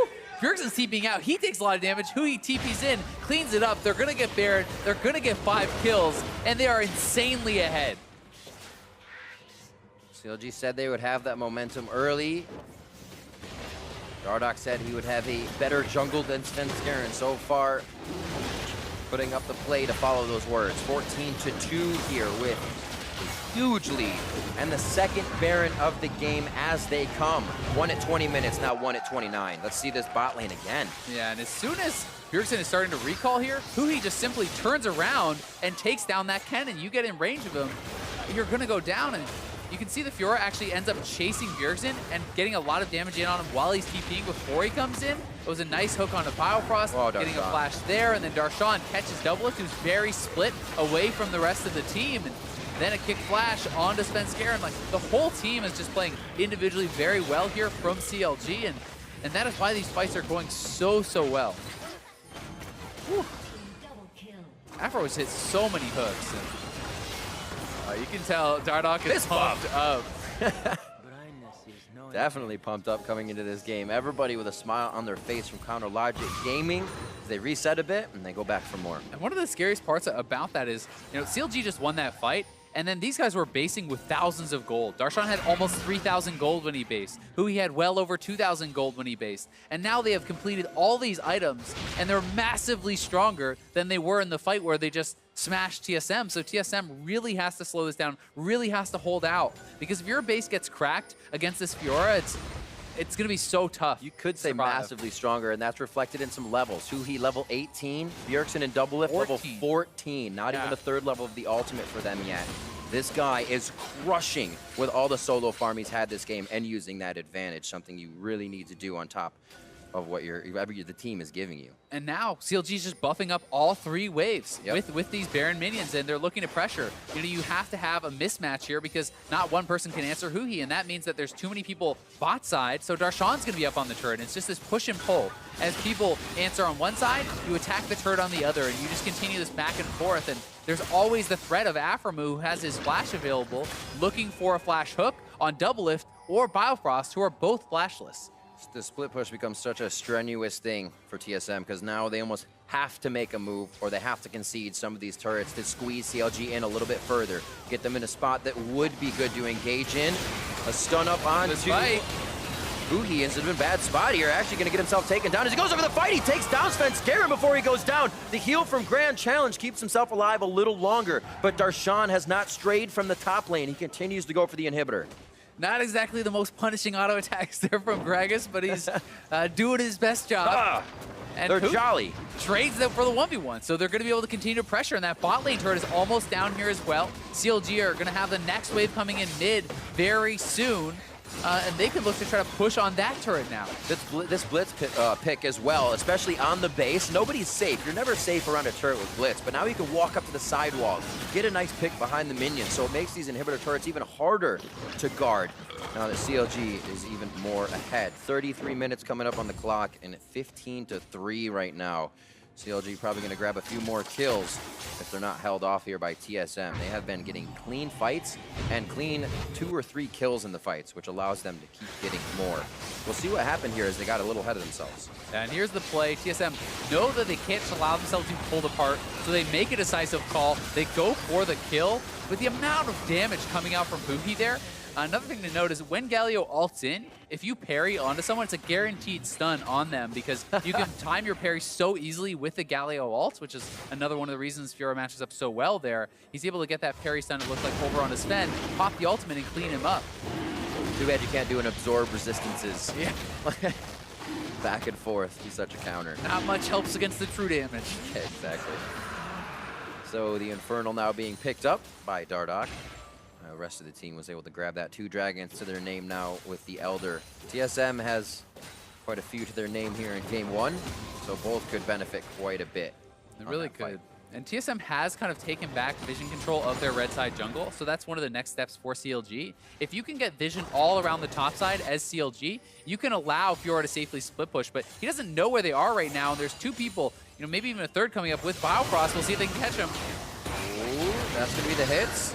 Bjergsen's TPing out. He takes a lot of damage. Huhi TP's in, cleans it up. They're going to get Baron. They're going to get 5 kills, and they are insanely ahead. CLG said they would have that momentum early. Dardoch said he would have a better jungle than Svenskeren. So far, putting up the play to follow those words. 14-2 here with a huge lead. And the second Baron of the game as they come. 1 at 20 minutes, now 1 at 29. Let's see this bot lane again. Yeah, and as soon as Bjergsen is starting to recall here, Huhi just simply turns around and takes down that cannon. You get in range of him, you're going to go down, and you can see the Fiora actually ends up chasing Bjergsen and getting a lot of damage in on him while he's TPing before he comes in. It was a nice hook onto Biofrost, getting a flash there, and then Darshan catches Double Lift, who's very split away from the rest of the team. And then a kick flash onto Svenskeren. Like, the whole team is just playing individually very well here from CLG, and that is why these fights are going so well. Whew. Afro has hit so many hooks. And, you can tell Dardoch is pumped up. Definitely pumped up coming into this game. Everybody with a smile on their face from Counter Logic Gaming. They reset a bit and they go back for more. And one of the scariest parts about that is, you know, CLG just won that fight, and then these guys were basing with thousands of gold. Darshan had almost 3,000 gold when he based. Huhi had well over 2,000 gold when he based. And now they have completed all these items, and they're massively stronger than they were in the fight where they just smashed TSM. So TSM really has to slow this down, really has to hold out. Because if your base gets cracked against this Fiora, it's going to be so tough. You could say massively stronger, and that's reflected in some levels. Huhi level 18, Bjergsen and Double Lift level 14. Not even the third level of the ultimate for them yet. This guy is crushing with all the solo farm he's had this game and using that advantage, something you really need to do on top of what the team is giving you. And now CLG is just buffing up all 3 waves with these Baron minions, and they're looking to pressure. You know, you have to have a mismatch here because not one person can answer Huhi, and that means that there's too many people bot side, so Darshan's going to be up on the turret. It's just this push and pull. As people answer on one side, you attack the turret on the other, and you just continue this back and forth, and there's always the threat of Aframu, who has his flash available, looking for a flash hook on Double Lift or Biofrost, who are both flashless. The split push becomes such a strenuous thing for TSM because now they almost have to make a move or they have to concede some of these turrets to squeeze CLG in a little bit further, get them in a spot that would be good to engage in. A stun up on Huhi ends up in a bad spot here, actually going to get himself taken down. As he goes over the fight, he takes down Svenskeren before he goes down. The heal from Grand Challenge keeps himself alive a little longer, but Darshan has not strayed from the top lane. He continues to go for the inhibitor. Not exactly the most punishing auto attacks there from Gragas, but he's doing his best job. And they're jolly. Trades them for the 1v1, so they're going to be able to continue to pressure, and that bot lane turret is almost down here as well. CLG are going to have the next wave coming in mid very soon. and they can look to try to push on that turret now. This Blitz pick as well, especially on the base. Nobody's safe. You're never safe around a turret with Blitz, but now you can walk up to the sidewalls, get a nice pick behind the minions, so it makes these inhibitor turrets even harder to guard. Now that CLG is even more ahead. 33 minutes coming up on the clock, and 15-3 right now. CLG probably going to grab a few more kills if they're not held off here by TSM. They have been getting clean fights and clean 2 or 3 kills in the fights, which allows them to keep getting more. We'll see what happened here as they got a little ahead of themselves. And here's the play. TSM know that they can't allow themselves to be pulled apart, so they make a decisive call. They go for the kill. With the amount of damage coming out from Huhi there, another thing to note is when Galio ults in, if you parry onto someone, it's a guaranteed stun on them because you can time your parry so easily with the Galio ult, which is another one of the reasons Fiora matches up so well there. He's able to get that parry stun to look like over on his Sven, pop the ultimate and clean him up. Too bad you can't do an absorb resistances. Yeah. Back and forth, he's such a counter. Not much helps against the true damage. Yeah, exactly. So the Infernal now being picked up by Dardoch. The rest of the team was able to grab that. 2 dragons to their name now with the Elder. TSM has quite a few to their name here in game 1, so both could benefit quite a bit. They really could. And TSM has kind of taken back vision control of their red side jungle, so that's one of the next steps for CLG. If you can get vision all around the top side as CLG, you can allow Fiora to safely split push, but he doesn't know where they are right now, and there's 2 people, you know, maybe even a third coming up with Biofrost. We'll see if they can catch him. Ooh, that's going to be the hits.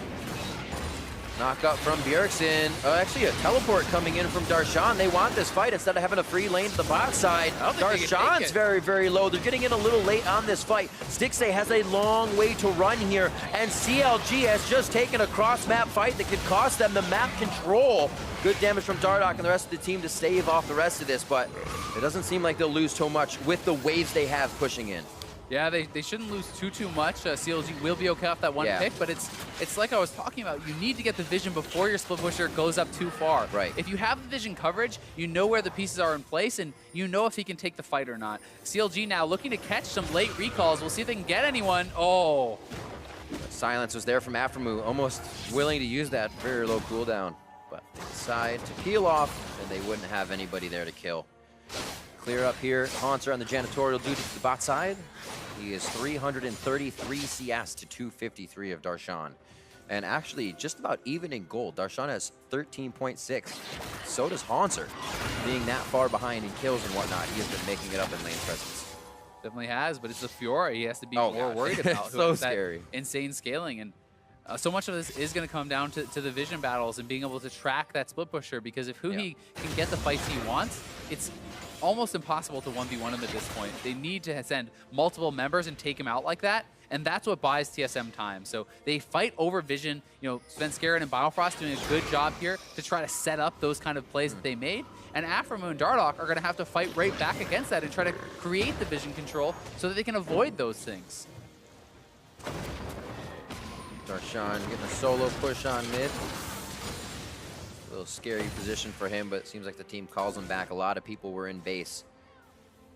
Knock up from Bjergsen. Actually, a teleport coming in from Darshan. They want this fight instead of having a free lane to the bot side. Darshan's very, very low. They're getting in a little late on this fight. Stixxay has a long way to run here, and CLG has just taken a cross-map fight that could cost them the map control. Good damage from Dardoch and the rest of the team to stave off the rest of this, but it doesn't seem like they'll lose too much with the waves they have pushing in. Yeah, they shouldn't lose too much. CLG will be okay off that one pick, but it's like I was talking about. You need to get the vision before your split pusher goes up too far. Right. If you have the vision coverage, you know where the pieces are in place, and you know if he can take the fight or not. CLG now looking to catch some late recalls. We'll see if they can get anyone. Oh. Silence was there from Aphromoo, almost willing to use that very low cooldown, but they decide to peel off, and they wouldn't have anybody there to kill. Clear up here. Haunter on the janitorial duty to the bot side. He is 333 CS to 253 of Darshan. And actually, just about even in gold. Darshan has 13.6. So does Haunter. Being that far behind in kills and whatnot, he has been making it up in lane presence. Definitely has, but it's the Fiora he has to be more worried about. So scary. That insane scaling. And so much of this is going to come down to the vision battles and being able to track that split pusher, because if Huhi can get the fights he wants, it's almost impossible to 1v1 him at this point. They need to send multiple members and take him out like that, and that's what buys TSM time. So they fight over vision. You know, Svenskeren and Biofrost doing a good job here to try to set up those kind of plays that they made, and Aphromoo and Dardoch are going to have to fight right back against that and try to create the vision control so that they can avoid those things. Darshan getting a solo push on mid. A little scary position for him, but it seems like the team calls him back. A lot of people were in base.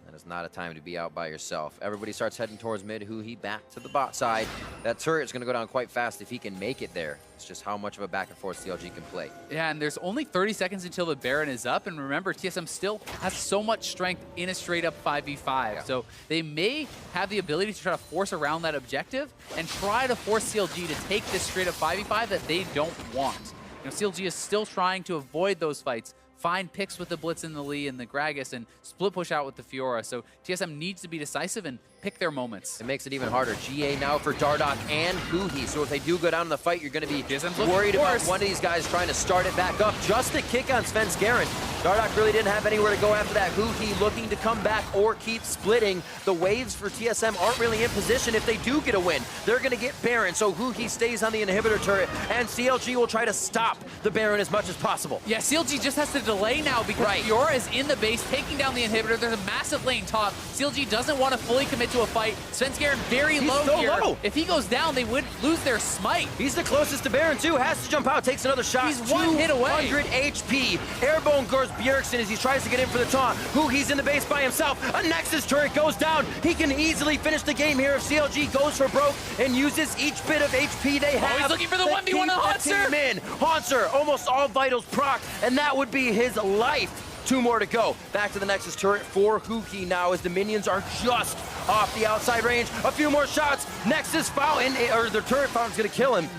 That is not a time to be out by yourself. Everybody starts heading towards mid. Huhi back to the bot side. That turret is going to go down quite fast if he can make it there. It's just how much of a back and forth CLG can play. Yeah, and there's only 30 seconds until the Baron is up. And remember, TSM still has so much strength in a straight up 5v5. Yeah. So they may have the ability to try to force around that objective and try to force CLG to take this straight up 5v5 that they don't want. You know, CLG is still trying to avoid those fights, find picks with the Blitz and the Lee and the Gragas, and split push out with the Fiora. So TSM needs to be decisive and pick their moments. It makes it even harder. GA now for Dardoch and Huhi. So if they do go down in the fight, you're going to be worried about one of these guys trying to start it back up. Just a kick on Svenskeren. Dardoch really didn't have anywhere to go after that. Huhi looking to come back or keep splitting. The waves for TSM aren't really in position. If they do get a win, they're going to get Baron. So Huhi stays on the inhibitor turret, and CLG will try to stop the Baron as much as possible. Yeah, CLG just has to delay now because Fiora is in the base, taking down the inhibitor. There's a massive lane top. CLG doesn't want to fully commit to a fight. Svenskeren very low here. Low. If he goes down, they would lose their smite. He's the closest to Baron too. Has to jump out, takes another shot. He's one hit away. 200 HP. Airborne goes Bjergsen as he tries to get in for the taunt. Hugi's in the base by himself. A Nexus turret goes down. He can easily finish the game here if CLG goes for broke and uses each bit of HP they have. Oh, he's looking for the 1v1 on Hauntzer. Hauntzer, almost all vitals proc, and that would be his life. 2 more to go. Back to the Nexus turret for Hugi now as the minions are just off the outside range. A few more shots. Nexus fountain, or the turret fountain's gonna kill him.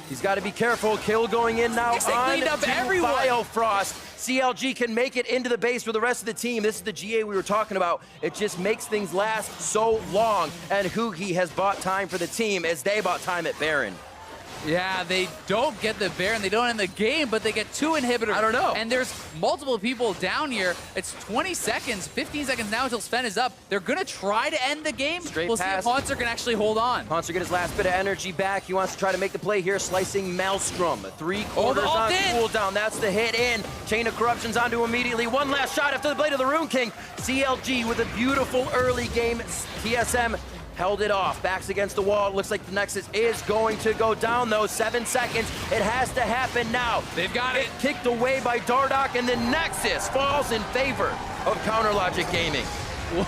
He's got to be careful. Kill going in now on Biofrost. CLG can make it into the base for the rest of the team. This is the GA we were talking about. It just makes things last so long. And Hugi has bought time for the team as they bought time at Baron. Yeah, they don't get the Baron, they don't end the game, but they get 2 inhibitors. I don't know. And there's multiple people down here. It's 20 seconds, 15 seconds now until Sven is up. They're gonna try to end the game. We'll see if Hauntzer can actually hold on. Hauntzer get his last bit of energy back. He wants to try to make the play here, slicing Maelstrom. 3/4 on cooldown. That's the hit in. Chain of Corruption's onto immediately. One last shot after the Blade of the Rune King. CLG with a beautiful early game. TSM held it off. Backs against the wall. Looks like the Nexus is going to go down, though. 7 seconds. It has to happen now. They've got it. Kicked away by Dardoch, and the Nexus falls in favor of Counter Logic Gaming.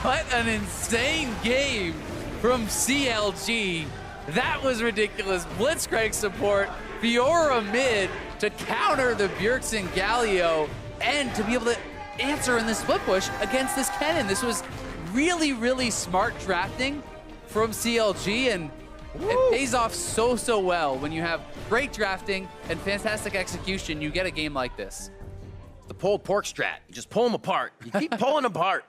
What an insane game from CLG. That was ridiculous. Blitzcrank support, Fiora mid to counter the Bjergsen Galio, and to be able to answer in the split push against this Kennen. This was really, really smart drafting from CLG, and it pays off so well. When you have great drafting and fantastic execution, you get a game like this. The pulled pork strat. You just pull them apart. You keep pulling them apart.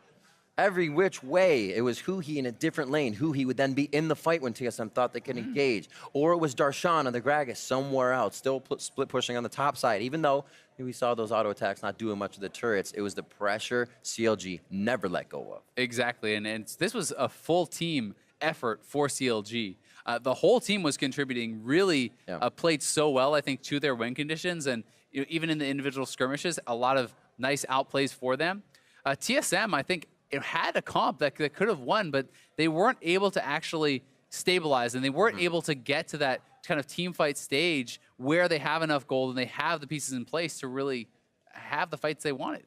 Every which way. It was Hugi in a different lane. Hugi would then be in the fight when TSM thought they could engage. Or it was Darshan on the Gragas somewhere else, still split pushing on the top side. Even though we saw those auto attacks not doing much of the turrets, it was the pressure CLG never let go of. Exactly, and this was a full team effort for CLG. The whole team was contributing, really played so well, I think, to their win conditions, and even in the individual skirmishes, a lot of nice outplays for them. TSM, I think, it had a comp that could have won, but they weren't able to actually stabilize, and they weren't able to get to that kind of team fight stage where they have enough gold and they have the pieces in place to really have the fights they wanted.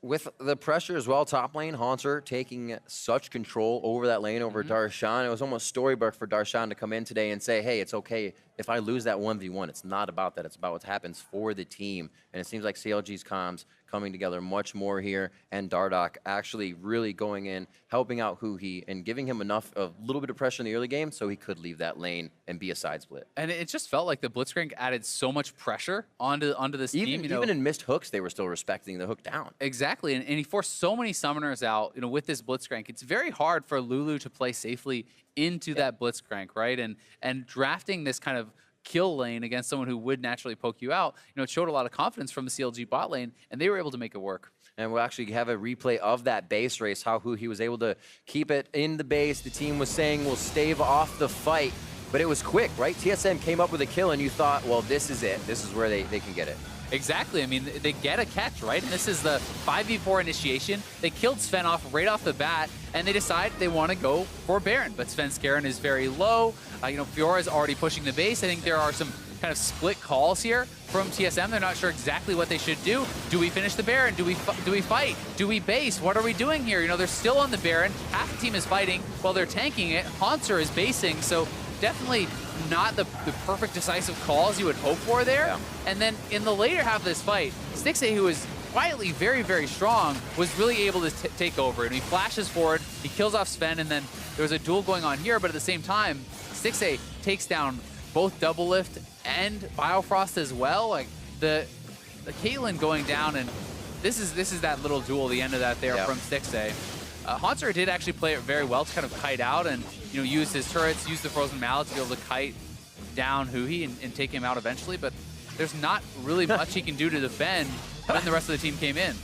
With the pressure as well, top lane, Hauntzer taking such control over that lane over Darshan. It was almost storybook for Darshan to come in today and say, hey, it's okay if I lose that 1v1. It's not about that. It's about what happens for the team. And it seems like CLG's comms coming together much more here, and Dardoch actually really going in, helping out Hugi, and giving him enough, a little bit of pressure in the early game so he could leave that lane and be a side split. And it just felt like the Blitzcrank added so much pressure onto this team. Even in missed hooks, they were still respecting the hook down. Exactly, and he forced so many summoners out, with this Blitzcrank. It's very hard for Lulu to play safely into that Blitzcrank, right? And drafting this kind of kill lane against someone who would naturally poke you out, it showed a lot of confidence from the CLG bot lane, and they were able to make it work. And we'll actually have a replay of that base race, how he was able to keep it in the base. The team was saying we'll stave off the fight, but it was quick, right? TSM came up with a kill, and you thought, well, this is it. This is where they can get it. Exactly. I mean, they get a catch, right? And this is the 5v4 initiation. They killed Sven off right off the bat, and they decide they want to go for Baron. But Sven's Garen is very low. Fiora is already pushing the base. I think there are some kind of split calls here from TSM. They're not sure exactly what they should do. Do we finish the Baron? Do we fight? Do we base? What are we doing here? They're still on the Baron. Half the team is fighting while they're tanking it. Hauntzer is basing, so definitely not the perfect decisive calls you would hope for there. Yeah. And then in the later half of this fight, Stixxay, who is quietly very, very strong, was really able to take over. And he flashes forward, he kills off Sven, and then there was a duel going on here, but at the same time, Stixxay takes down both Double Lift and Biofrost as well. Like the Caitlyn going down, and this is that little duel, the end of that there from Stixxay. Hauntzer did actually play it very well to kind of kite out and use his turrets, use the Frozen Mallet to be able to kite down Hugi and take him out eventually, but there's not really much he can do to defend when the rest of the team came in.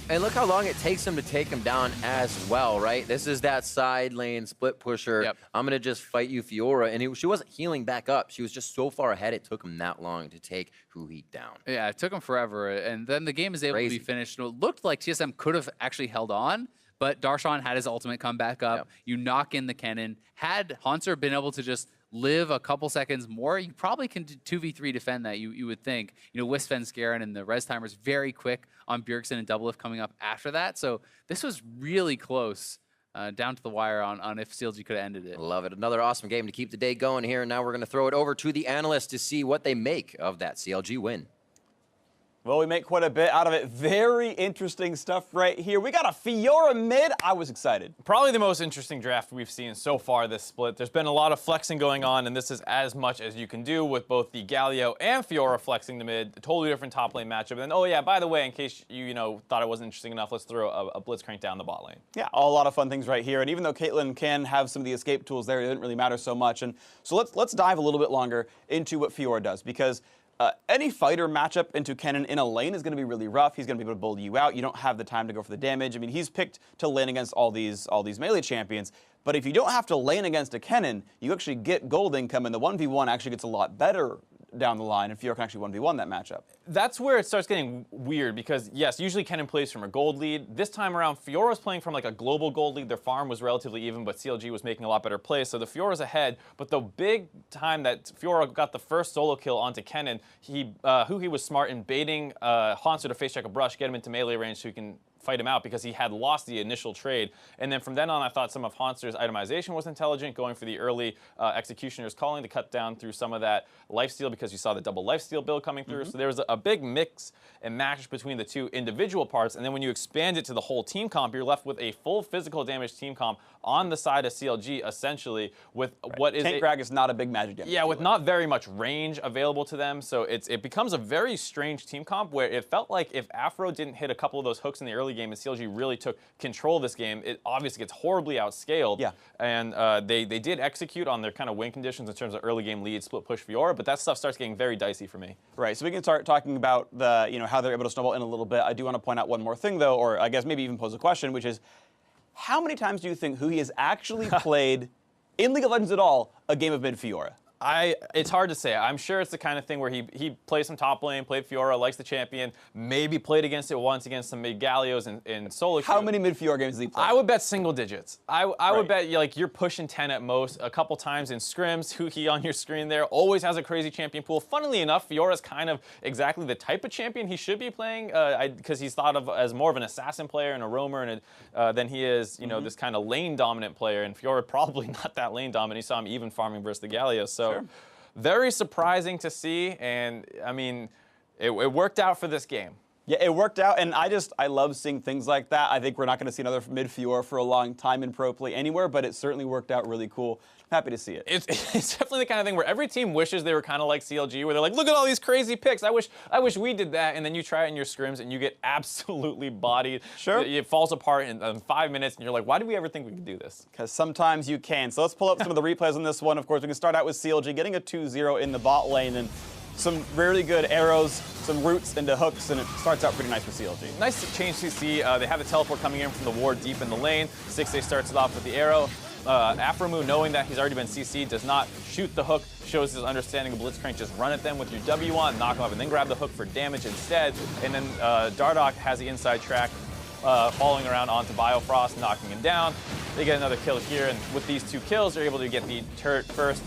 And look how long it takes him to take him down as well, right? This is that side lane split pusher. Yep. I'm going to just fight you, Fiora. And she wasn't healing back up. She was just so far ahead, it took him that long to take Hugi down. Yeah, it took him forever. And then the game is able to be finished. It looked like TSM could have actually held on, but Darshan had his ultimate come back up. Yep. You knock in the Kennen. Had Hauntzer been able to just live a couple seconds more, you probably can 2v3 defend that, you would think. You know, with Sven Skaren and the res timers very quick on Bjergsen and Doublelift coming up after that. So this was really close, down to the wire on if CLG could have ended it. Love it. Another awesome game to keep the day going here. Now we're going to throw it over to the analysts to see what they make of that CLG win. Well, we make quite a bit out of it. Very interesting stuff right here. We got a Fiora mid. I was excited. Probably the most interesting draft we've seen so far this split. There's been a lot of flexing going on, and this is as much as you can do with both the Galio and Fiora flexing the mid. A totally different top lane matchup. And then, oh yeah, by the way, in case you thought it wasn't interesting enough, let's throw a Blitzcrank down the bot lane. Yeah, a lot of fun things right here. And even though Caitlyn can have some of the escape tools there, it didn't really matter so much. And so let's dive a little bit longer into what Fiora does, because any fighter matchup into Kennen in a lane is going to be really rough. He's going to be able to bull you out. You don't have the time to go for the damage. I mean, he's picked to lane against all these melee champions. But if you don't have to lane against a Kennen, you actually get gold income, and the 1v1 actually gets a lot better down the line, and Fiora can actually 1v1 that matchup. That's where it starts getting weird, because yes, usually Kennen plays from a gold lead. This time around, Fiora's playing from like a global gold lead. Their farm was relatively even, but CLG was making a lot better plays, so the Fiora's ahead. But the big time that Fiora got the first solo kill onto Kennen, he was smart in baiting Hanser to face check a brush, get him into melee range so he can fight him out, because he had lost the initial trade. And then from then on, I thought some of Hanser's itemization was intelligent, going for the early Executioner's Calling to cut down through some of that lifesteal, because you saw the double lifesteal build coming through. So there was a big mix and match between the two individual parts. And then when you expand it to the whole team comp, you're left with a full physical damage team comp on the side of CLG, essentially, with what is... Tank Grag is not a big magic damage. Yeah, with not very much range available to them. So it becomes a very strange team comp, where it felt like if Afro didn't hit a couple of those hooks in the early game and CLG really took control of this game, it obviously gets horribly outscaled. Yeah. And they did execute on their kind of win conditions in terms of early game lead, split push Fiora, but that stuff starts getting very dicey for me. Right, so we can start talking about the, how they're able to snowball in a little bit. I do want to point out one more thing, though, or I guess maybe even pose a question, which is, how many times do you think Huhi has actually played, in League of Legends at all, a game of mid Fiora? It's hard to say. I'm sure it's the kind of thing where he plays some top lane, played Fiora, likes the champion, maybe played against it once against some mid Gallios in solo queue. How many mid Fiora games has he played? I would bet single digits. I would bet you're pushing 10 at most. A couple times in scrims, Huhi on your screen there always has a crazy champion pool. Funnily enough, Fiora's kind of exactly the type of champion he should be playing, because he's thought of as more of an assassin player and a roamer, and than he is, this kind of lane dominant player. And Fiora probably not that lane dominant. You saw him even farming versus the Gallios. So. Sure. Very surprising to see, and I mean, it worked out for this game. Yeah, it worked out, and I love seeing things like that. I think we're not going to see another mid Fiora for a long time in pro play anywhere, but it certainly worked out really cool. Happy to see it. It's definitely the kind of thing where every team wishes they were kind of like CLG, where they're like, look at all these crazy picks. I wish we did that, and then you try it in your scrims, and you get absolutely bodied. Sure. It falls apart in 5 minutes, and you're like, why did we ever think we could do this? Because sometimes you can. So let's pull up some of the replays on this one. Of course, we can start out with CLG getting a 2-0 in the bot lane, and some really good arrows, some roots into hooks, and it starts out pretty nice for CLG. Nice change to see. They have a teleport coming in from the ward deep in the lane. 6A starts it off with the arrow. Aframu, knowing that he's already been CC'd, does not shoot the hook, shows his understanding of Blitzcrank. Just run at them with your W on, knock them off, and then grab the hook for damage instead. And then Dardoch has the inside track, falling around onto Biofrost, knocking him down. They get another kill here, and with these 2 kills, they're able to get the turret first.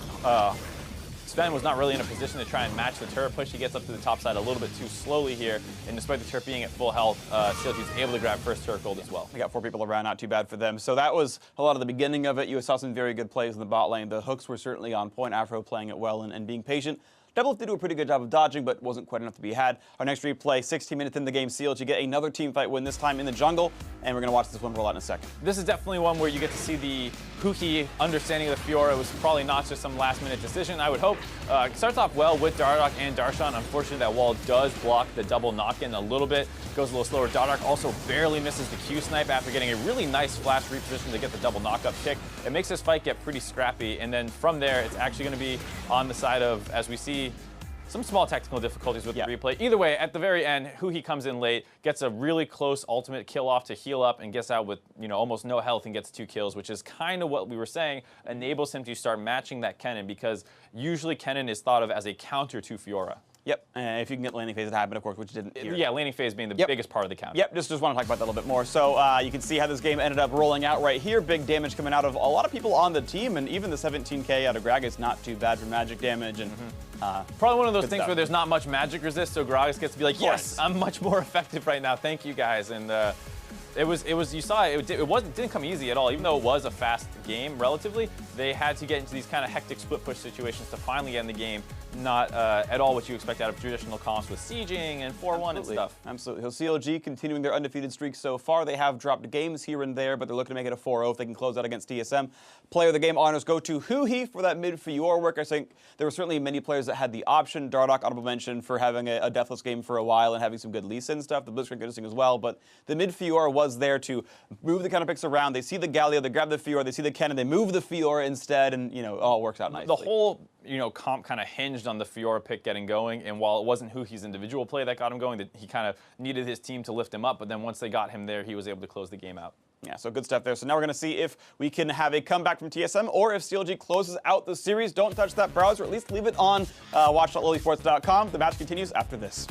Sven was not really in a position to try and match the turret push. He gets up to the top side a little bit too slowly here, and despite the turret being at full health, CLG is able to grab first turret gold as well. They got 4 people around, not too bad for them. So that was a lot of the beginning of it. You saw some very good plays in the bot lane. The hooks were certainly on point. Afro playing it well and being patient. Doublelift did do a pretty good job of dodging, but wasn't quite enough to be had. Our next replay, 16 minutes in the game, CLG get another team fight win, this time in the jungle, and we're going to watch this one roll out in a second. This is definitely one where you get to see the Huhi understanding of the Fiora. It was probably not just some last-minute decision, I would hope. It starts off well with Dardoch and Darshan. Unfortunately, that wall does block the double knock-in a little bit. Goes a little slower. Dardoch also barely misses the Q-snipe after getting a really nice flash reposition to get the double knock-up kick. It makes this fight get pretty scrappy, and then from there, it's actually going to be on the side of, as we see, some small technical difficulties with the replay. Either way, at the very end, Huhi comes in late, gets a really close ultimate kill off to heal up, and gets out with almost no health and gets 2 kills, which is kind of what we were saying, enables him to start matching that Kennen, because usually Kennen is thought of as a counter to Fiora. Yep, if you can get landing phase to happen, of course, which didn't here. Yeah, landing phase being the biggest part of the counter. Yep, just want to talk about that a little bit more. So you can see how this game ended up rolling out right here. Big damage coming out of a lot of people on the team, and even the 17k out of Gragas, not too bad for magic damage. And probably one of those things stuff. where there's not much magic resist, so Gragas gets to be like, yes, I'm much more effective right now. Thank you guys. And it was you saw it didn't come easy at all. Even though it was a fast game relatively, they had to get into these kind of hectic split push situations to finally end the game. Not at all what you expect out of traditional comps with sieging and 4-1 and stuff. Absolutely. So CLG continuing their undefeated streak so far. They have dropped games here and there, but they're looking to make it a 4-0 if they can close out against TSM. Player of the game honors go to Huhi for that mid Fiora work. I think there were certainly many players that had the option. Dardoch, honorable mention for having a deathless game for a while and having some good Lee Sin stuff. The Blitzcrank good as well, but the mid Fiora was there to move the counter picks around. They see the Galio, they grab the Fiora, they see the cannon, they move the Fiora instead, and it all works out nicely. The whole comp kind of hinged on the Fiora pick getting going, and while it wasn't Huhi's individual play that got him going, that he kind of needed his team to lift him up, but then once they got him there, he was able to close the game out. Yeah, so good stuff there. So now we're going to see if we can have a comeback from TSM or if CLG closes out the series. Don't touch that browser, at least leave it on watch.lolesports.com. The match continues after this.